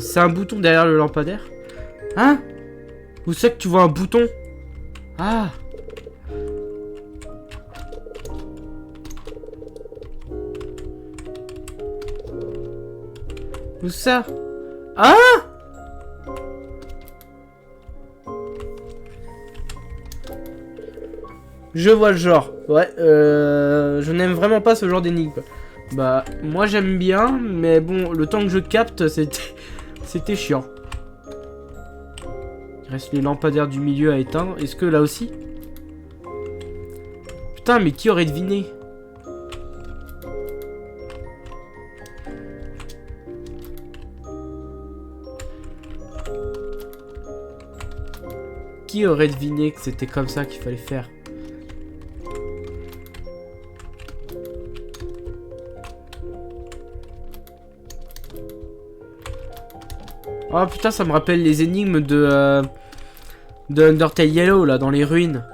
C'est un bouton derrière le lampadaire. Hein? Où c'est que tu vois un bouton? Ah! Où ça? Ah! Je vois le genre. Ouais, je n'aime vraiment pas ce genre d'énigme. Bah, moi j'aime bien, mais bon, le temps que je capte, c'était chiant. Il reste les lampadaires du milieu à éteindre. Est-ce que là aussi? Putain, mais qui aurait deviné? Qui aurait deviné que c'était comme ça qu'il fallait faire? Oh putain, ça me rappelle les énigmes de Undertale Yellow, là, dans les ruines.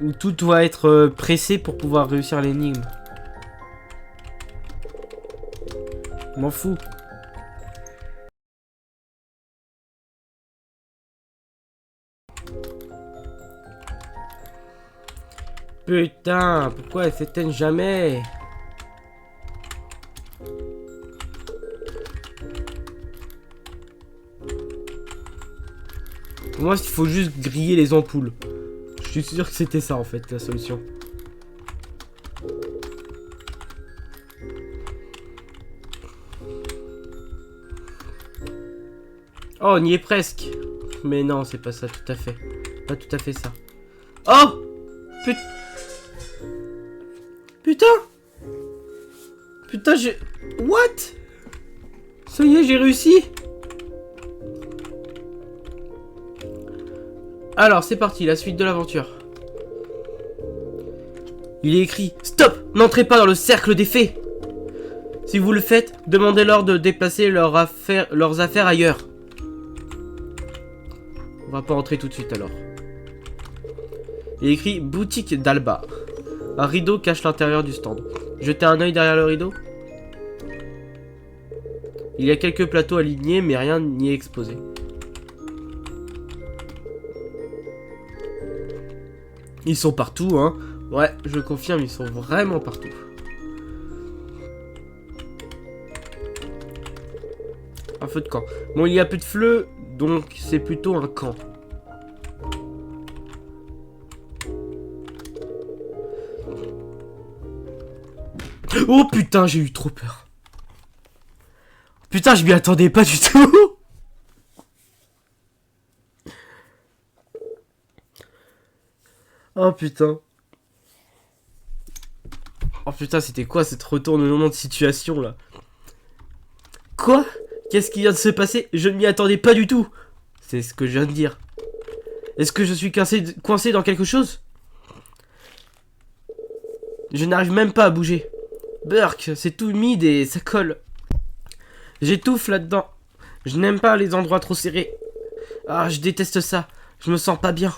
Où tout doit être pressé pour pouvoir réussir l'énigme. M'en fous. Putain, pourquoi elles s'éteignent jamais? Pour moi, il faut juste griller les ampoules. Je suis sûr que c'était ça, en fait, la solution. Oh, on y est presque. Mais non, c'est pas ça, tout à fait. Pas tout à fait ça. Oh! Putain! Putain, j'ai... What? Ça y est, j'ai réussi. Alors, c'est parti, la suite de l'aventure. Il est écrit: Stop! N'entrez pas dans le cercle des fées! Si vous le faites, demandez-leur de déplacer leurs affaires ailleurs. On va pas entrer tout de suite alors. Il est écrit boutique d'Alba. Un rideau cache l'intérieur du stand. Jetez un œil derrière le rideau. Il y a quelques plateaux alignés, mais rien n'y est exposé. Ils sont partout, hein. Ouais, je confirme, ils sont vraiment partout. Un feu de camp. Bon, il y a peu de feu, donc c'est plutôt un camp. Oh putain, j'ai eu trop peur. Putain, je m'y attendais pas du tout. Oh putain. Oh putain, c'était quoi cette retournement de situation là? Quoi? Qu'est-ce qui vient de se passer? Je ne m'y attendais pas du tout. C'est ce que je viens de dire. Est-ce que je suis coincé dans quelque chose? Je n'arrive même pas à bouger. Burk, c'est tout humide et ça colle. J'étouffe là-dedans. Je n'aime pas les endroits trop serrés. Ah, je déteste ça. Je me sens pas bien.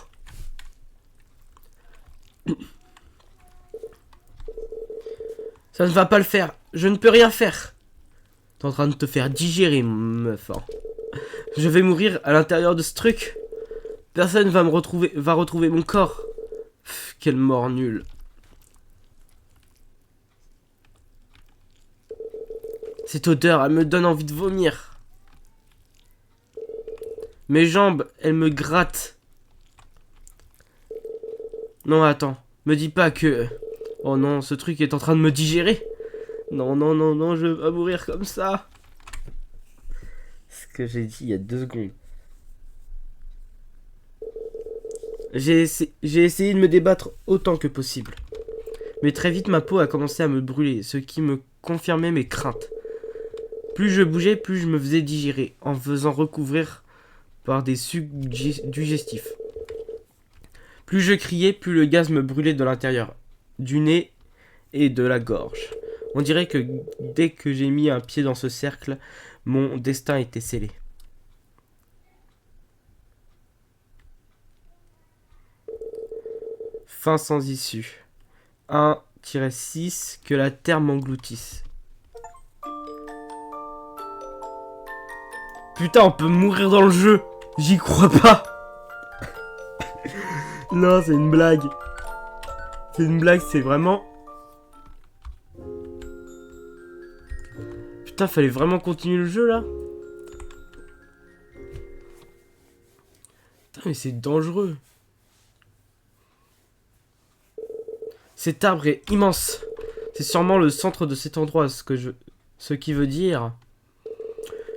Ça ne va pas le faire. Je ne peux rien faire. T'es en train de te faire digérer, meuf. Hein. Je vais mourir à l'intérieur de ce truc. Personne va retrouver mon corps. Pff, quelle mort nulle. Cette odeur, elle me donne envie de vomir. Mes jambes, elles me grattent. Non, attends. Me dis pas que... Oh non, ce truc est en train de me digérer. Non, non, non, non, je vais mourir comme ça. Ce que j'ai dit il y a 2 secondes. J'ai essayé de me débattre autant que possible. Mais très vite, ma peau a commencé à me brûler, ce qui me confirmait mes craintes. Plus je bougeais, plus je me faisais digérer, en me faisant recouvrir par des sucs digestifs. Plus je criais, plus le gaz me brûlait de l'intérieur, du nez et de la gorge. On dirait que dès que j'ai mis un pied dans ce cercle, mon destin était scellé. Fin sans issue. 1-6, que la terre m'engloutisse. Putain, on peut mourir dans le jeu. J'y crois pas. Non, c'est une blague. C'est une blague, c'est vraiment... Putain, fallait vraiment continuer le jeu, là. Putain, mais c'est dangereux. Cet arbre est immense. C'est sûrement le centre de cet endroit, ce qui veut dire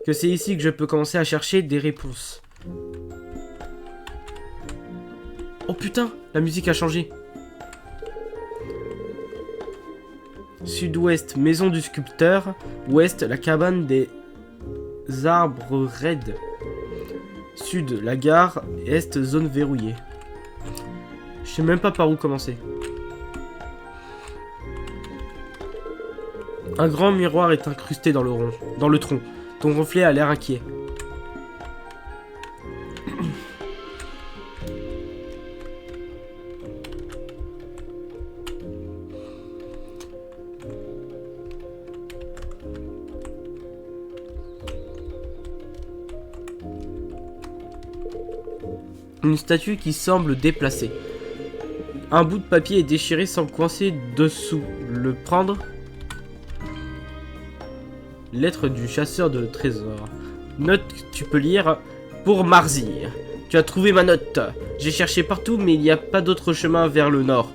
que c'est ici que je peux commencer à chercher des réponses. Oh putain, la musique a changé. Sud-ouest, maison du sculpteur. Ouest, la cabane des arbres raides. Sud, la gare. Est, zone verrouillée. Je sais même pas par où commencer. Un grand miroir est incrusté dans le tronc. Ton reflet a l'air inquiet. Une statue qui semble déplacée. Un bout de papier est déchiré sans coincer dessous. Le prendre. Lettre du chasseur de trésors. Note que tu peux lire pour Marzir. Tu as trouvé ma note. J'ai cherché partout, mais il n'y a pas d'autre chemin vers le nord.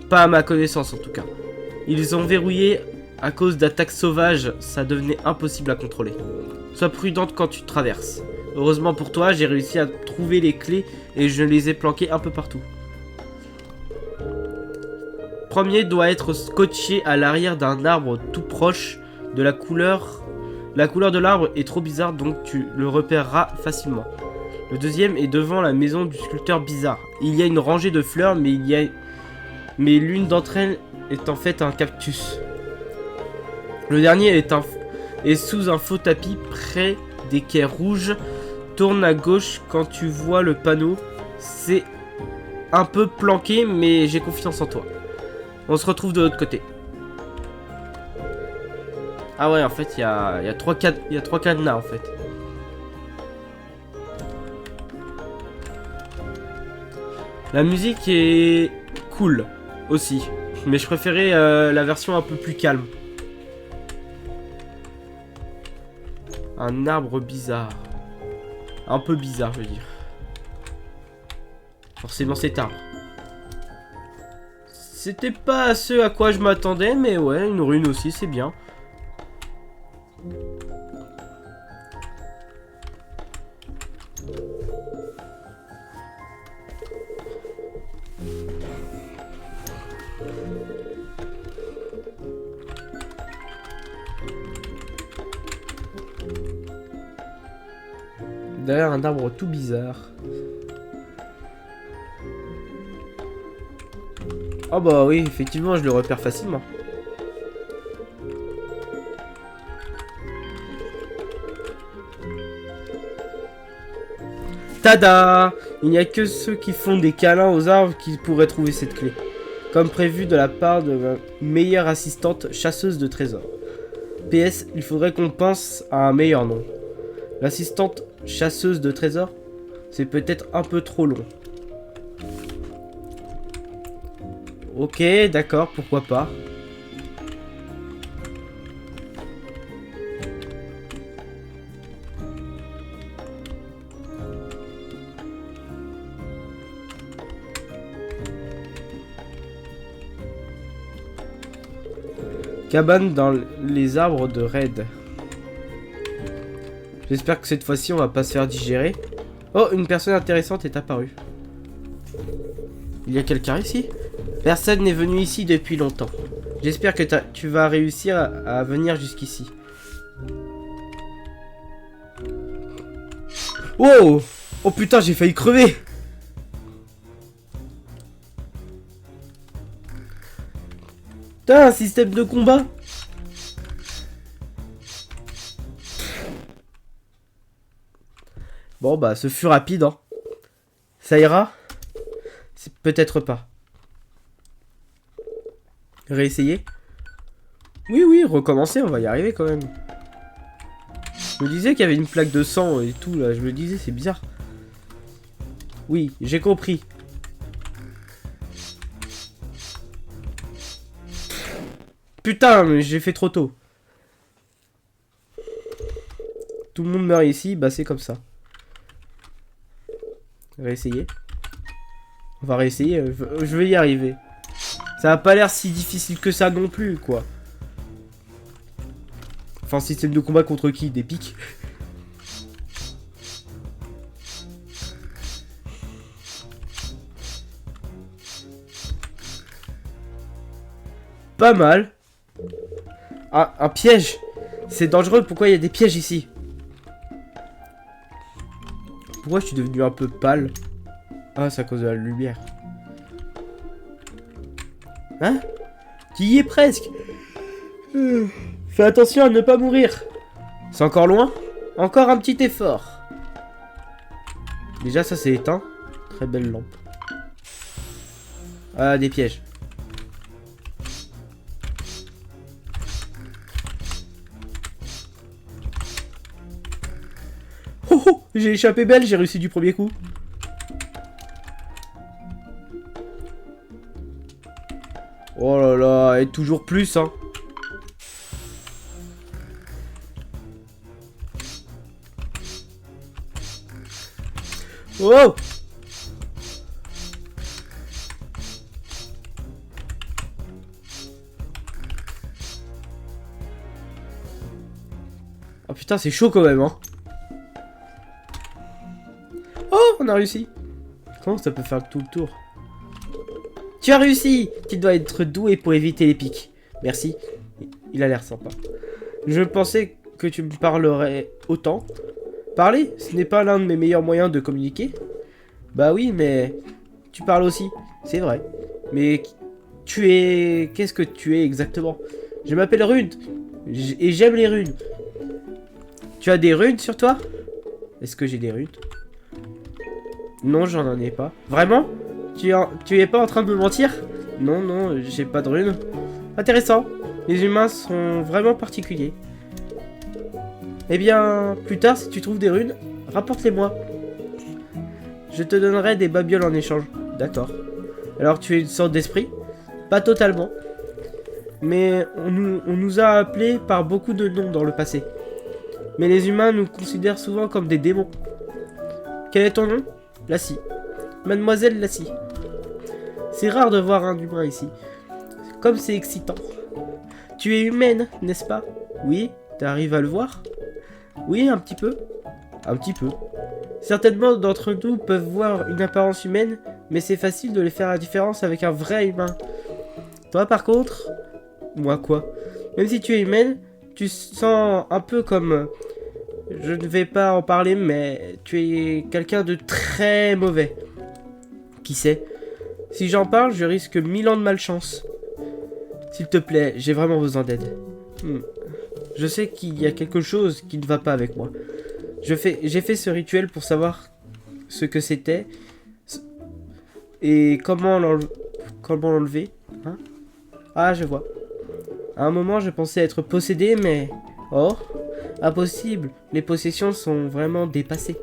Pas à ma connaissance en tout cas. Ils ont verrouillé à cause d'attaques sauvages, ça devenait impossible à contrôler. Sois prudente quand tu traverses. Heureusement pour toi, j'ai réussi à trouver les clés et je les ai planquées un peu partout. Premier doit être scotché à l'arrière d'un arbre tout proche de la couleur. La couleur de l'arbre est trop bizarre, donc tu le repéreras facilement. Le deuxième est devant la maison du sculpteur bizarre. Il y a une rangée de fleurs, mais l'une d'entre elles est en fait un cactus. Le dernier est sous un faux tapis près des quais rouges. Tourne à gauche quand tu vois le panneau. C'est un peu planqué, mais j'ai confiance en toi. On se retrouve de l'autre côté. Ah ouais, en fait, il y a trois cadenas, en fait. La musique est cool, aussi. Mais je préférais la version un peu plus calme. Un arbre bizarre. Un peu bizarre, je veux dire. Forcément cet arbre. C'était pas ce à quoi je m'attendais, mais ouais, une rune aussi, c'est bien. Derrière un arbre tout bizarre. Oh bah oui, effectivement, je le repère facilement. Tada! Il n'y a que ceux qui font des câlins aux arbres qui pourraient trouver cette clé. Comme prévu de la part de ma meilleure assistante chasseuse de trésors. PS, il faudrait qu'on pense à un meilleur nom. L'assistante chasseuse de trésors, c'est peut-être un peu trop long. Ok, d'accord, pourquoi pas. Cabane dans les arbres de raid. J'espère que cette fois-ci on va pas se faire digérer. Oh, une personne intéressante est apparue. Il y a quelqu'un ici? Personne n'est venu ici depuis longtemps. J'espère que tu vas réussir à venir jusqu'ici. Wow! Oh putain, j'ai failli crever! Putain, un système de combat! Bon bah, ce fut rapide, hein. Ça ira? C'est peut-être pas. Réessayer? Oui, oui, recommencer, on va y arriver quand même. Je me disais qu'il y avait une plaque de sang et tout, là. Je me disais, c'est bizarre. Oui, j'ai compris. Putain, mais j'ai fait trop tôt. Tout le monde meurt ici, bah c'est comme ça. Réessayer. On va réessayer, je vais y arriver. Ça a pas l'air si difficile que ça non plus, quoi. Enfin, système de combat contre qui? Des pics? Pas mal. Ah, un piège. C'est dangereux, pourquoi il y a des pièges ici? Pourquoi je suis devenu un peu pâle? Ah, c'est à cause de la lumière. Hein? Tu y es presque. Fais attention à ne pas mourir. C'est encore loin? Encore un petit effort. Déjà, ça c'est éteint. Très belle lampe. Ah, des pièges. Oh, oh, j'ai échappé belle, j'ai réussi du premier coup. Bah, et toujours plus, hein. Oh! Oh putain, c'est chaud quand même, hein. Oh, on a réussi. Comment ça peut faire tout le tour? Tu as réussi! Tu dois être doué pour éviter les pics. Merci. Il a l'air sympa. Je pensais que tu me parlerais autant. Parler, ce n'est pas l'un de mes meilleurs moyens de communiquer. Bah oui, mais tu parles aussi. C'est vrai. Mais tu es... Qu'est-ce que tu es exactement? Je m'appelle Rune. Et j'aime les runes. Tu as des runes sur toi? Est-ce que j'ai des runes? Non, j'en ai pas. Vraiment? Tu es pas en train de me mentir? Non, non, j'ai pas de runes. Intéressant. Les humains sont vraiment particuliers. Eh bien, plus tard, si tu trouves des runes, rapporte-les-moi. Je te donnerai des babioles en échange. D'accord. Alors, tu es une sorte d'esprit? Pas totalement. Mais on nous a appelés par beaucoup de noms dans le passé. Mais les humains nous considèrent souvent comme des démons. Quel est ton nom? Lassie. Mademoiselle Lassie. C'est rare de voir un humain ici. Comme c'est excitant. Tu es humaine, n'est-ce pas? Oui, t'arrives à le voir? Oui, un petit peu. Un petit peu. Certainement d'entre nous peuvent voir une apparence humaine, mais c'est facile de les faire la différence avec un vrai humain. Toi par contre... Moi quoi? Même si tu es humaine, tu sens un peu comme... Je ne vais pas en parler, mais tu es quelqu'un de très mauvais. Qui sait? Si j'en parle, je risque 1000 ans de malchance. S'il te plaît, j'ai vraiment besoin d'aide. Je sais qu'il y a quelque chose qui ne va pas avec moi. J'ai fait ce rituel pour savoir ce que c'était et comment l'enlever. Hein? Ah, je vois. À un moment, je pensais être possédé, mais... Oh, impossible. Les possessions sont vraiment dépassées.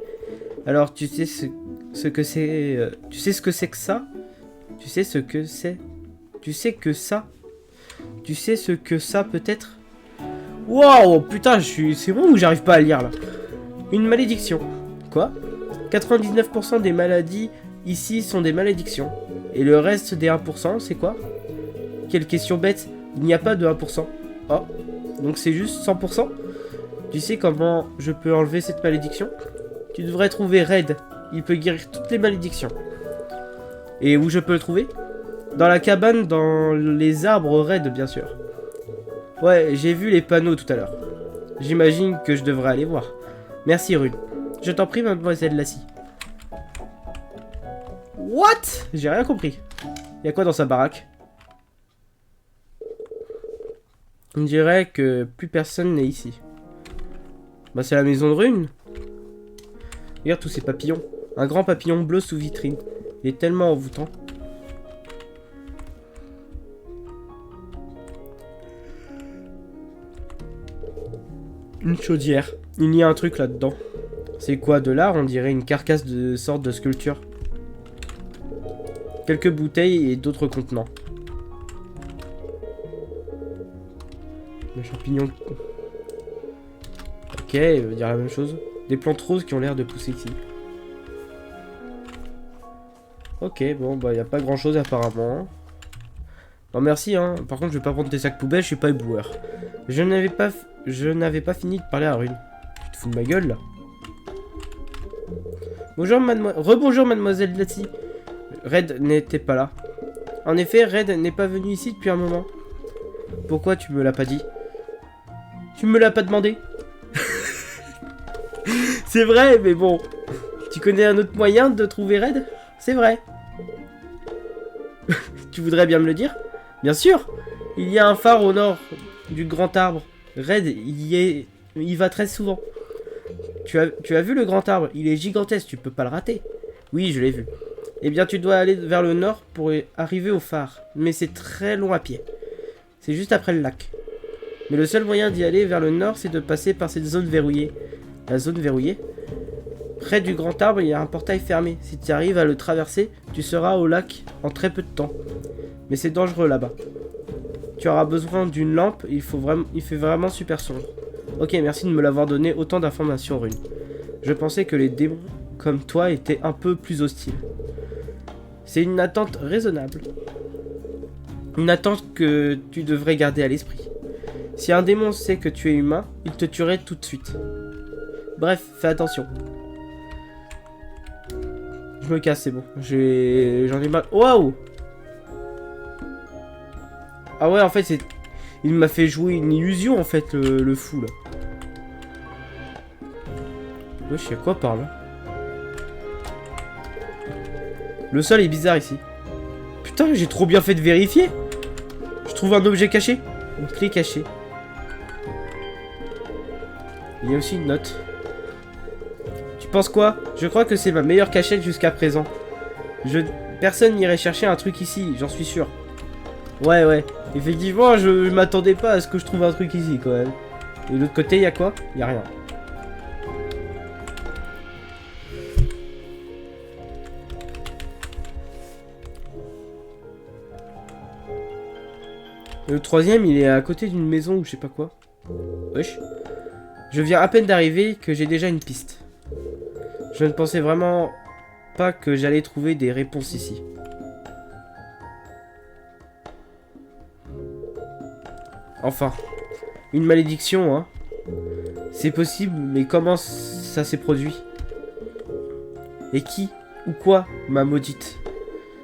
Alors, tu sais ce que c'est... tu sais ce que c'est que ça? Tu sais ce que c'est? Tu sais que ça? Tu sais ce que ça peut être? Wow, putain, c'est bon ou j'arrive pas à lire, là? Une malédiction. Quoi? 99% des maladies ici sont des malédictions. Et le reste des 1%, c'est quoi? Quelle question bête. Il n'y a pas de 1%. Oh, donc c'est juste 100%? Tu sais comment je peux enlever cette malédiction? Tu devrais trouver Red. Il peut guérir toutes les malédictions. Et où je peux le trouver? Dans la cabane, dans les arbres Red, bien sûr. Ouais, j'ai vu les panneaux tout à l'heure. J'imagine que je devrais aller voir. Merci, Rune. Je t'en prie, mademoiselle Lassie. What? J'ai rien compris. Y'a quoi dans sa baraque? On dirait que plus personne n'est ici. Bah, c'est la maison de Rune. Regarde tous ces papillons. Un grand papillon bleu sous vitrine. Il est tellement envoûtant. Une chaudière. Il y a un truc là-dedans. C'est quoi, de l'art? On dirait une carcasse de sorte de sculpture. Quelques bouteilles et d'autres contenants. Les champignons. Ok, il veut dire la même chose. Des plantes roses qui ont l'air de pousser ici. Ok, bon, bah, y a pas grand chose apparemment. Non, merci, hein. Par contre, je vais pas prendre tes sacs poubelles, je suis pas éboueur. Je n'avais pas fini de parler à Rune. Tu te fous de ma gueule, là? Bonjour, rebonjour, mademoiselle Lassie. Red n'était pas là. En effet, Red n'est pas venu ici depuis un moment. Pourquoi tu me l'as pas dit? Tu me l'as pas demandé? C'est vrai, mais bon. Tu connais un autre moyen de trouver Red? C'est vrai. Tu voudrais bien me le dire? Bien sûr. Il y a un phare au nord du grand arbre. Red, il va très souvent. Tu as vu le grand arbre? Il est gigantesque, tu peux pas le rater. Oui, je l'ai vu. Eh bien, tu dois aller vers le nord pour arriver au phare. Mais c'est très long à pied. C'est juste après le lac. Mais le seul moyen d'y aller vers le nord, c'est de passer par cette zone verrouillée. La zone verrouillée? Près du grand arbre, il y a un portail fermé. Si tu arrives à le traverser, tu seras au lac en très peu de temps. Mais c'est dangereux là-bas. Tu auras besoin d'une lampe, il fait vraiment super sombre. Ok, merci de me l'avoir donné autant d'informations, Rune. Je pensais que les démons comme toi étaient un peu plus hostiles. C'est une attente raisonnable. Une attente que tu devrais garder à l'esprit. Si un démon sait que tu es humain, il te tuerait tout de suite. Bref, fais attention. Je me casse, c'est bon. J'en ai mal. Waouh! Ah ouais, en fait, c'est... Il m'a fait jouer une illusion, en fait, le fou, là. Wesh, y'a quoi par là? Le sol est bizarre, ici. Putain, j'ai trop bien fait de vérifier. Je trouve un objet caché. Une clé cachée. Il y a aussi une note. Tu penses quoi? Je crois que c'est ma meilleure cachette jusqu'à présent. Personne n'irait chercher un truc ici, j'en suis sûr. Ouais. Effectivement, je m'attendais pas à ce que je trouve un truc ici, quand même. Et de l'autre côté, il y a quoi? Il y a rien. Le troisième, il est à côté d'une maison ou je sais pas quoi. Wesh. Je viens à peine d'arriver que j'ai déjà une piste. Je ne pensais vraiment pas que j'allais trouver des réponses ici. Enfin, une malédiction, hein. C'est possible, mais comment ça s'est produit? Et qui ou quoi m'a maudite?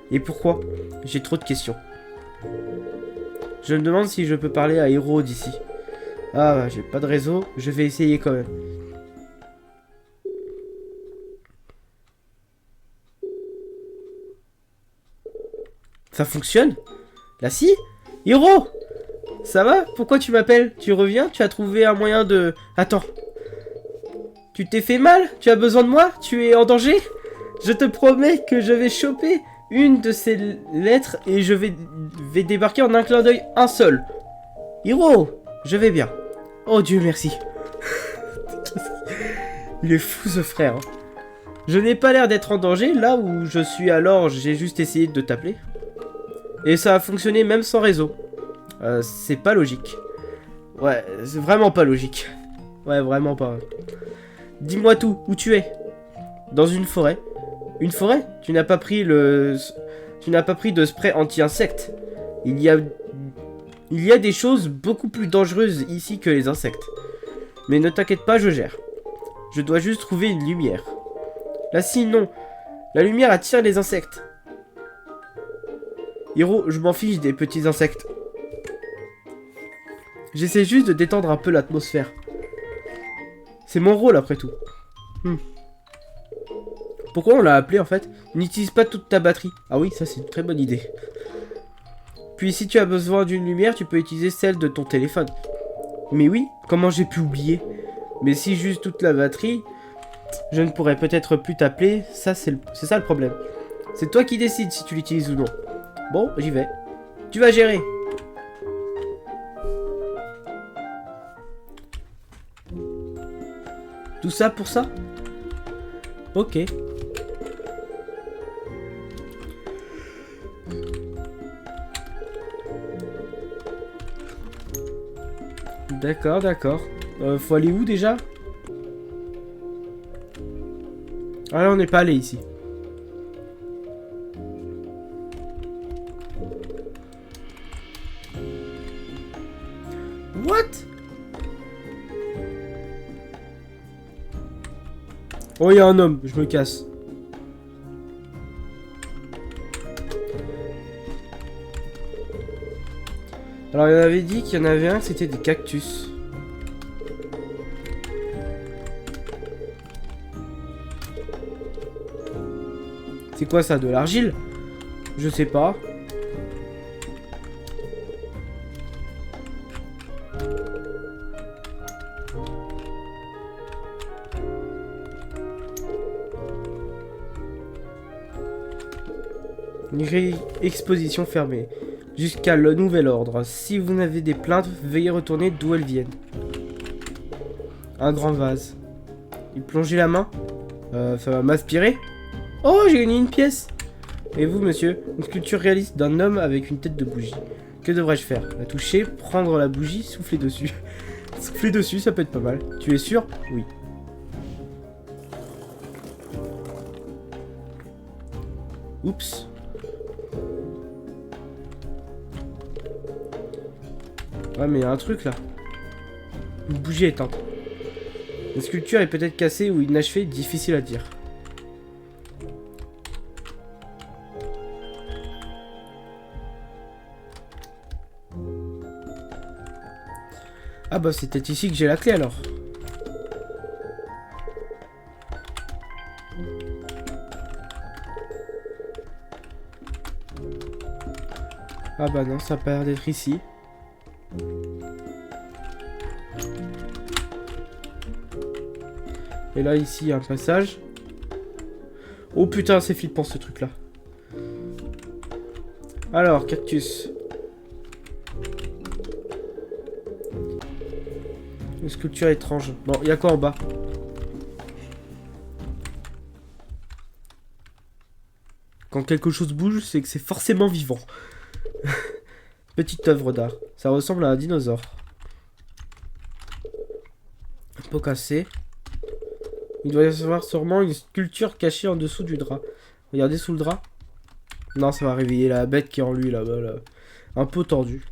Et pourquoi? J'ai trop de questions. Je me demande si je peux parler à Hiro d'ici. Ah, j'ai pas de réseau, je vais essayer quand même. Ça fonctionne? Là si? Hiro! Ça va? Pourquoi tu m'appelles? Tu reviens? Tu as trouvé un moyen de... Attends. Tu t'es fait mal? Tu as besoin de moi? Tu es en danger? Je te promets que je vais choper une de ces lettres et je vais débarquer en un clin d'œil, un seul. Hiro! Je vais bien. Oh Dieu merci. Il est fou ce frère. Je n'ai pas l'air d'être en danger là où je suis, alors j'ai juste essayé de t'appeler. Et ça a fonctionné même sans réseau. C'est pas logique. Ouais, c'est vraiment pas logique. Ouais, vraiment pas. Dis-moi tout, où tu es? Dans une forêt. Une forêt? Tu n'as pas pris de spray anti-insectes. Il y a des choses beaucoup plus dangereuses ici que les insectes. Mais ne t'inquiète pas, je gère. Je dois juste trouver une lumière. Là si, non. La lumière attire les insectes. Hiro, je m'en fiche des petits insectes. J'essaie juste de détendre un peu l'atmosphère. C'est mon rôle après tout. Pourquoi on l'a appelé en fait? N'utilise pas toute ta batterie. Ah oui, ça c'est une très bonne idée. Puis si tu as besoin d'une lumière, tu peux utiliser celle de ton téléphone. Mais oui, comment j'ai pu oublier? Mais si juste toute la batterie, je ne pourrais peut-être plus t'appeler. Ça c'est ça le problème. C'est toi qui décides si tu l'utilises ou non. Bon, j'y vais. Tu vas gérer. Tout ça pour ça? Ok. D'accord. Faut aller où déjà? Ah là on n'est pas allé ici. What? Oh, il y a un homme, je me casse. Alors, il y en avait dit qu'il y en avait un, c'était des cactus. C'est quoi ça, de l'argile? Je sais pas. Exposition fermée. Jusqu'à le nouvel ordre. Si vous avez des plaintes, veuillez retourner d'où elles viennent. Un grand vase. Il plongeait la main. Ça va m'aspirer. Oh, j'ai gagné une pièce. Et vous, monsieur? Une sculpture réaliste d'un homme avec une tête de bougie. Que devrais-je faire? La toucher, prendre la bougie, souffler dessus. Souffler dessus, ça peut être pas mal. Tu es sûr? Oui. Oups. Ouais, mais il y a un truc là. Une bougie éteinte. La sculpture est peut-être cassée ou inachevée, difficile à dire. Ah bah c'est peut-être ici que j'ai la clé alors. Ah bah non, ça a pas l'air d'être ici. Et là ici il y a un passage. Oh putain c'est flippant ce truc là. Alors cactus. Une sculpture étrange. Bon, il y a quoi en bas? Quand quelque chose bouge, c'est que c'est forcément vivant. Petite œuvre d'art. Ça ressemble à un dinosaure. Pot cassé. Il doit y avoir sûrement une sculpture cachée en dessous du drap. Regardez sous le drap. Non, ça va réveiller la bête qui est en lui là-bas. Là. Un pot tordu.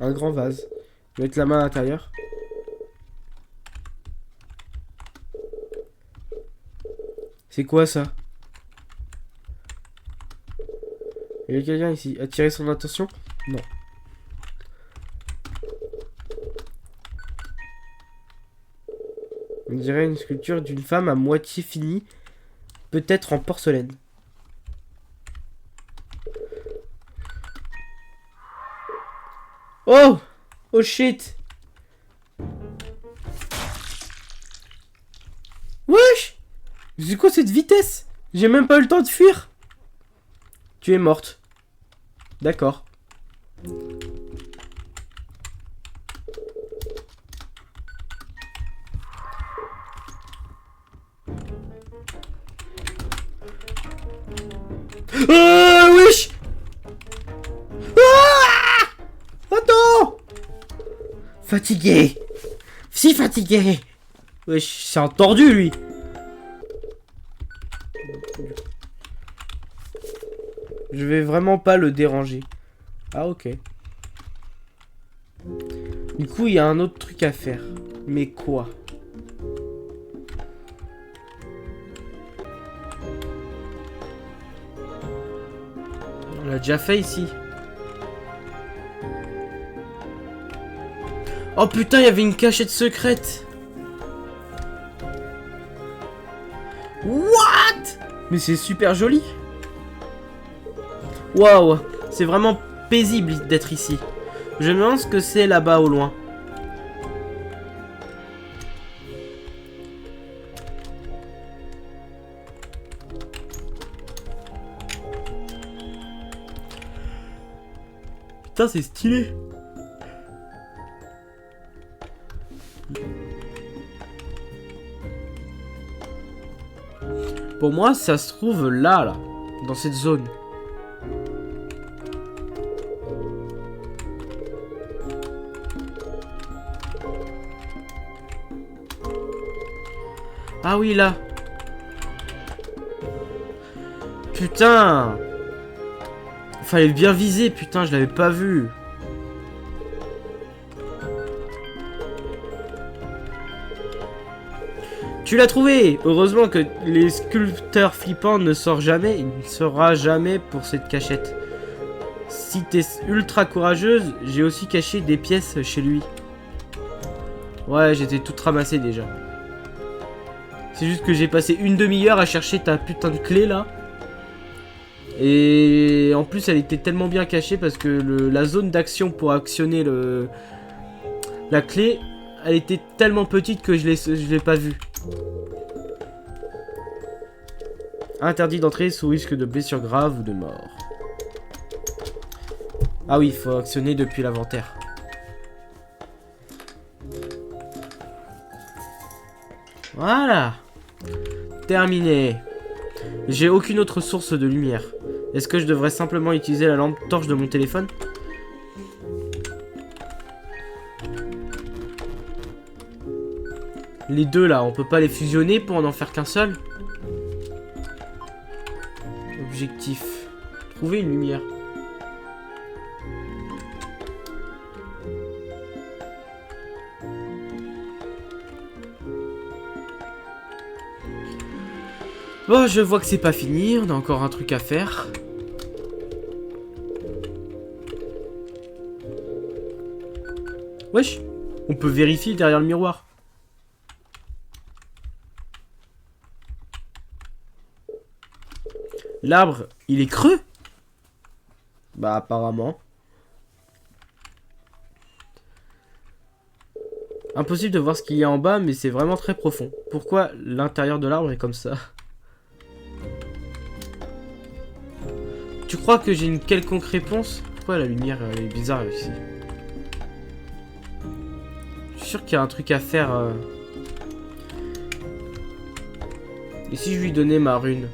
Un grand vase. Je vais mettre la main à l'intérieur. C'est quoi ça? Il y a quelqu'un ici. Attirer son attention? Non. On dirait une sculpture d'une femme à moitié finie. Peut-être en porcelaine. Oh! Oh shit! Wesh! C'est quoi cette vitesse? J'ai même pas eu le temps de fuir. Tu es morte. D'accord. Wesh! Ah! Attends! Fatigué. Si fatigué. Wesh, c'est un tordu lui. Je vais vraiment pas le déranger. Ah ok. Du coup, il y a un autre truc à faire. Mais quoi? On l'a déjà fait ici. Oh putain, il y avait une cachette secrète. What? Mais c'est super joli. Waouh, c'est vraiment paisible d'être ici. Je me demande ce que c'est là-bas au loin. Putain, c'est stylé. Pour moi, ça se trouve là, dans cette zone. Ah oui, là. Putain. Fallait bien viser, putain, je l'avais pas vu. Tu l'as trouvé. Heureusement que les sculpteurs flippants ne sortent jamais. Il ne sera jamais pour cette cachette. Si t'es ultra courageuse, j'ai aussi caché des pièces chez lui. Ouais, j'étais toute ramassée déjà. C'est juste que j'ai passé une demi-heure à chercher ta putain de clé là. Et en plus elle était tellement bien cachée parce que la zone d'action pour actionner la clé, elle était tellement petite que je l'ai pas vue. Interdit d'entrer sous risque de blessure grave ou de mort. Ah oui, il faut actionner depuis l'inventaire. Voilà. Terminé. J'ai aucune autre source de lumière. Est-ce que je devrais simplement utiliser la lampe torche de mon téléphone? Les deux là, on peut pas les fusionner pour en faire qu'un seul? Objectif. Trouver une lumière. Bon, je vois que c'est pas fini, on a encore un truc à faire. Wesh, on peut vérifier derrière le miroir. L'arbre, il est creux? Bah apparemment. Impossible de voir ce qu'il y a en bas, mais c'est vraiment très profond. Pourquoi l'intérieur de l'arbre est comme ça? Tu crois que j'ai une quelconque réponse? Pourquoi la lumière elle est bizarre ici? Je suis sûr qu'il y a un truc à faire. Et si je lui donnais ma rune?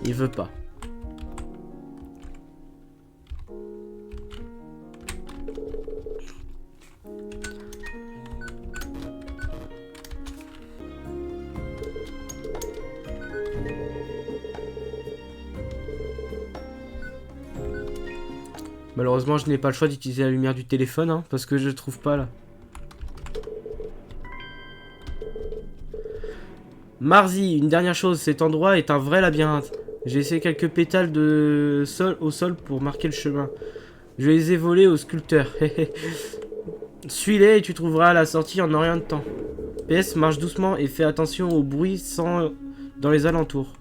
Il veut pas. Malheureusement, je n'ai pas le choix d'utiliser la lumière du téléphone, hein, parce que je ne trouve pas là. Marzi, une dernière chose, cet endroit est un vrai labyrinthe. J'ai essayé quelques pétales de sol au sol pour marquer le chemin. Je les ai volés au sculpteur. Suis-les et tu trouveras la sortie en rien de temps. PS, marche doucement et fais attention au bruit sans dans les alentours.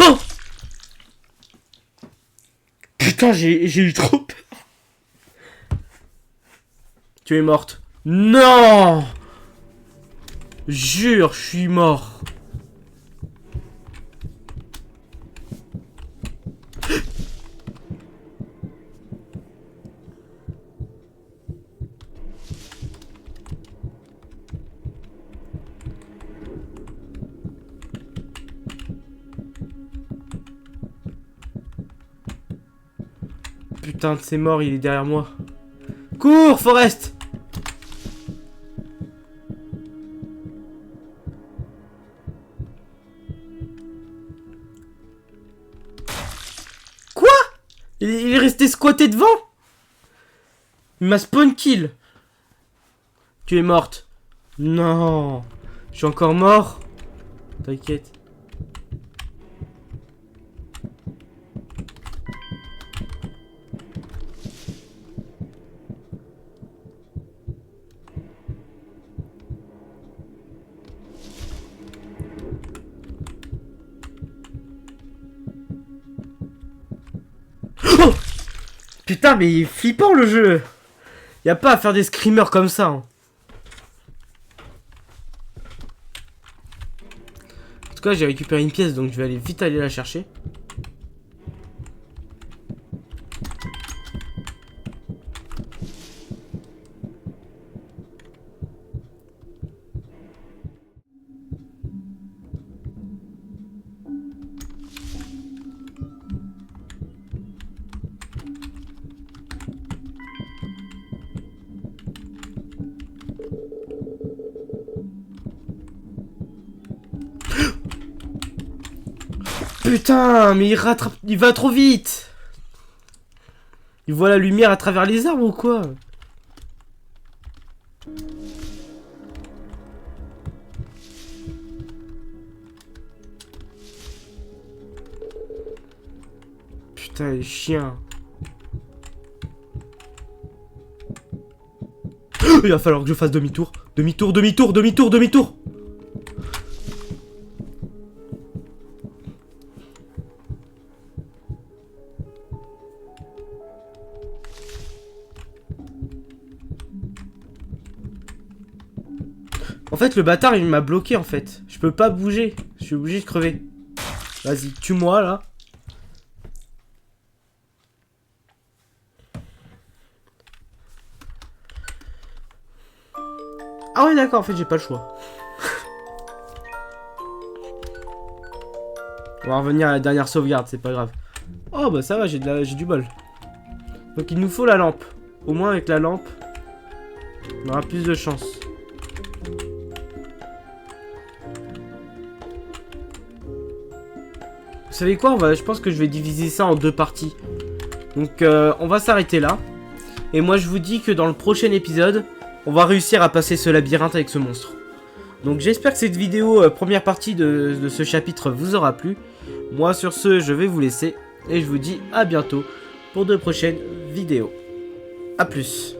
Oh! Putain, j'ai eu trop peur. Tu es morte. Non! Jure, je suis mort. Putain, c'est mort, il est derrière moi. Cours, Forest! Quoi? Il est resté squatté devant? Il m'a spawn kill. Tu es morte. Non. Je suis encore mort. T'inquiète. Oh! Putain, mais il est flippant le jeu. Y a pas à faire des screamers comme ça. Hein. En tout cas, j'ai récupéré une pièce, donc je vais aller vite aller la chercher. Putain, mais il va trop vite. Il voit la lumière à travers les arbres ou quoi? Putain, les chiens. Il va falloir que je fasse demi-tour. Demi-tour, demi-tour, demi-tour, demi-tour. En fait, le bâtard, il m'a bloqué, en fait. Je peux pas bouger. Je suis obligé de crever. Vas-y, tue-moi, là. Ah ouais, d'accord, en fait, j'ai pas le choix. On va revenir à la dernière sauvegarde, c'est pas grave. Oh, bah ça va, j'ai du bol. Donc, il nous faut la lampe. Au moins, avec la lampe, on aura plus de chance. Vous savez quoi, je pense que je vais diviser ça en 2 parties. Donc, on va s'arrêter là. Et moi, je vous dis que dans le prochain épisode, on va réussir à passer ce labyrinthe avec ce monstre. Donc, j'espère que cette vidéo, première partie de ce chapitre, vous aura plu. Moi, sur ce, je vais vous laisser. Et je vous dis à bientôt pour de prochaines vidéos. A plus.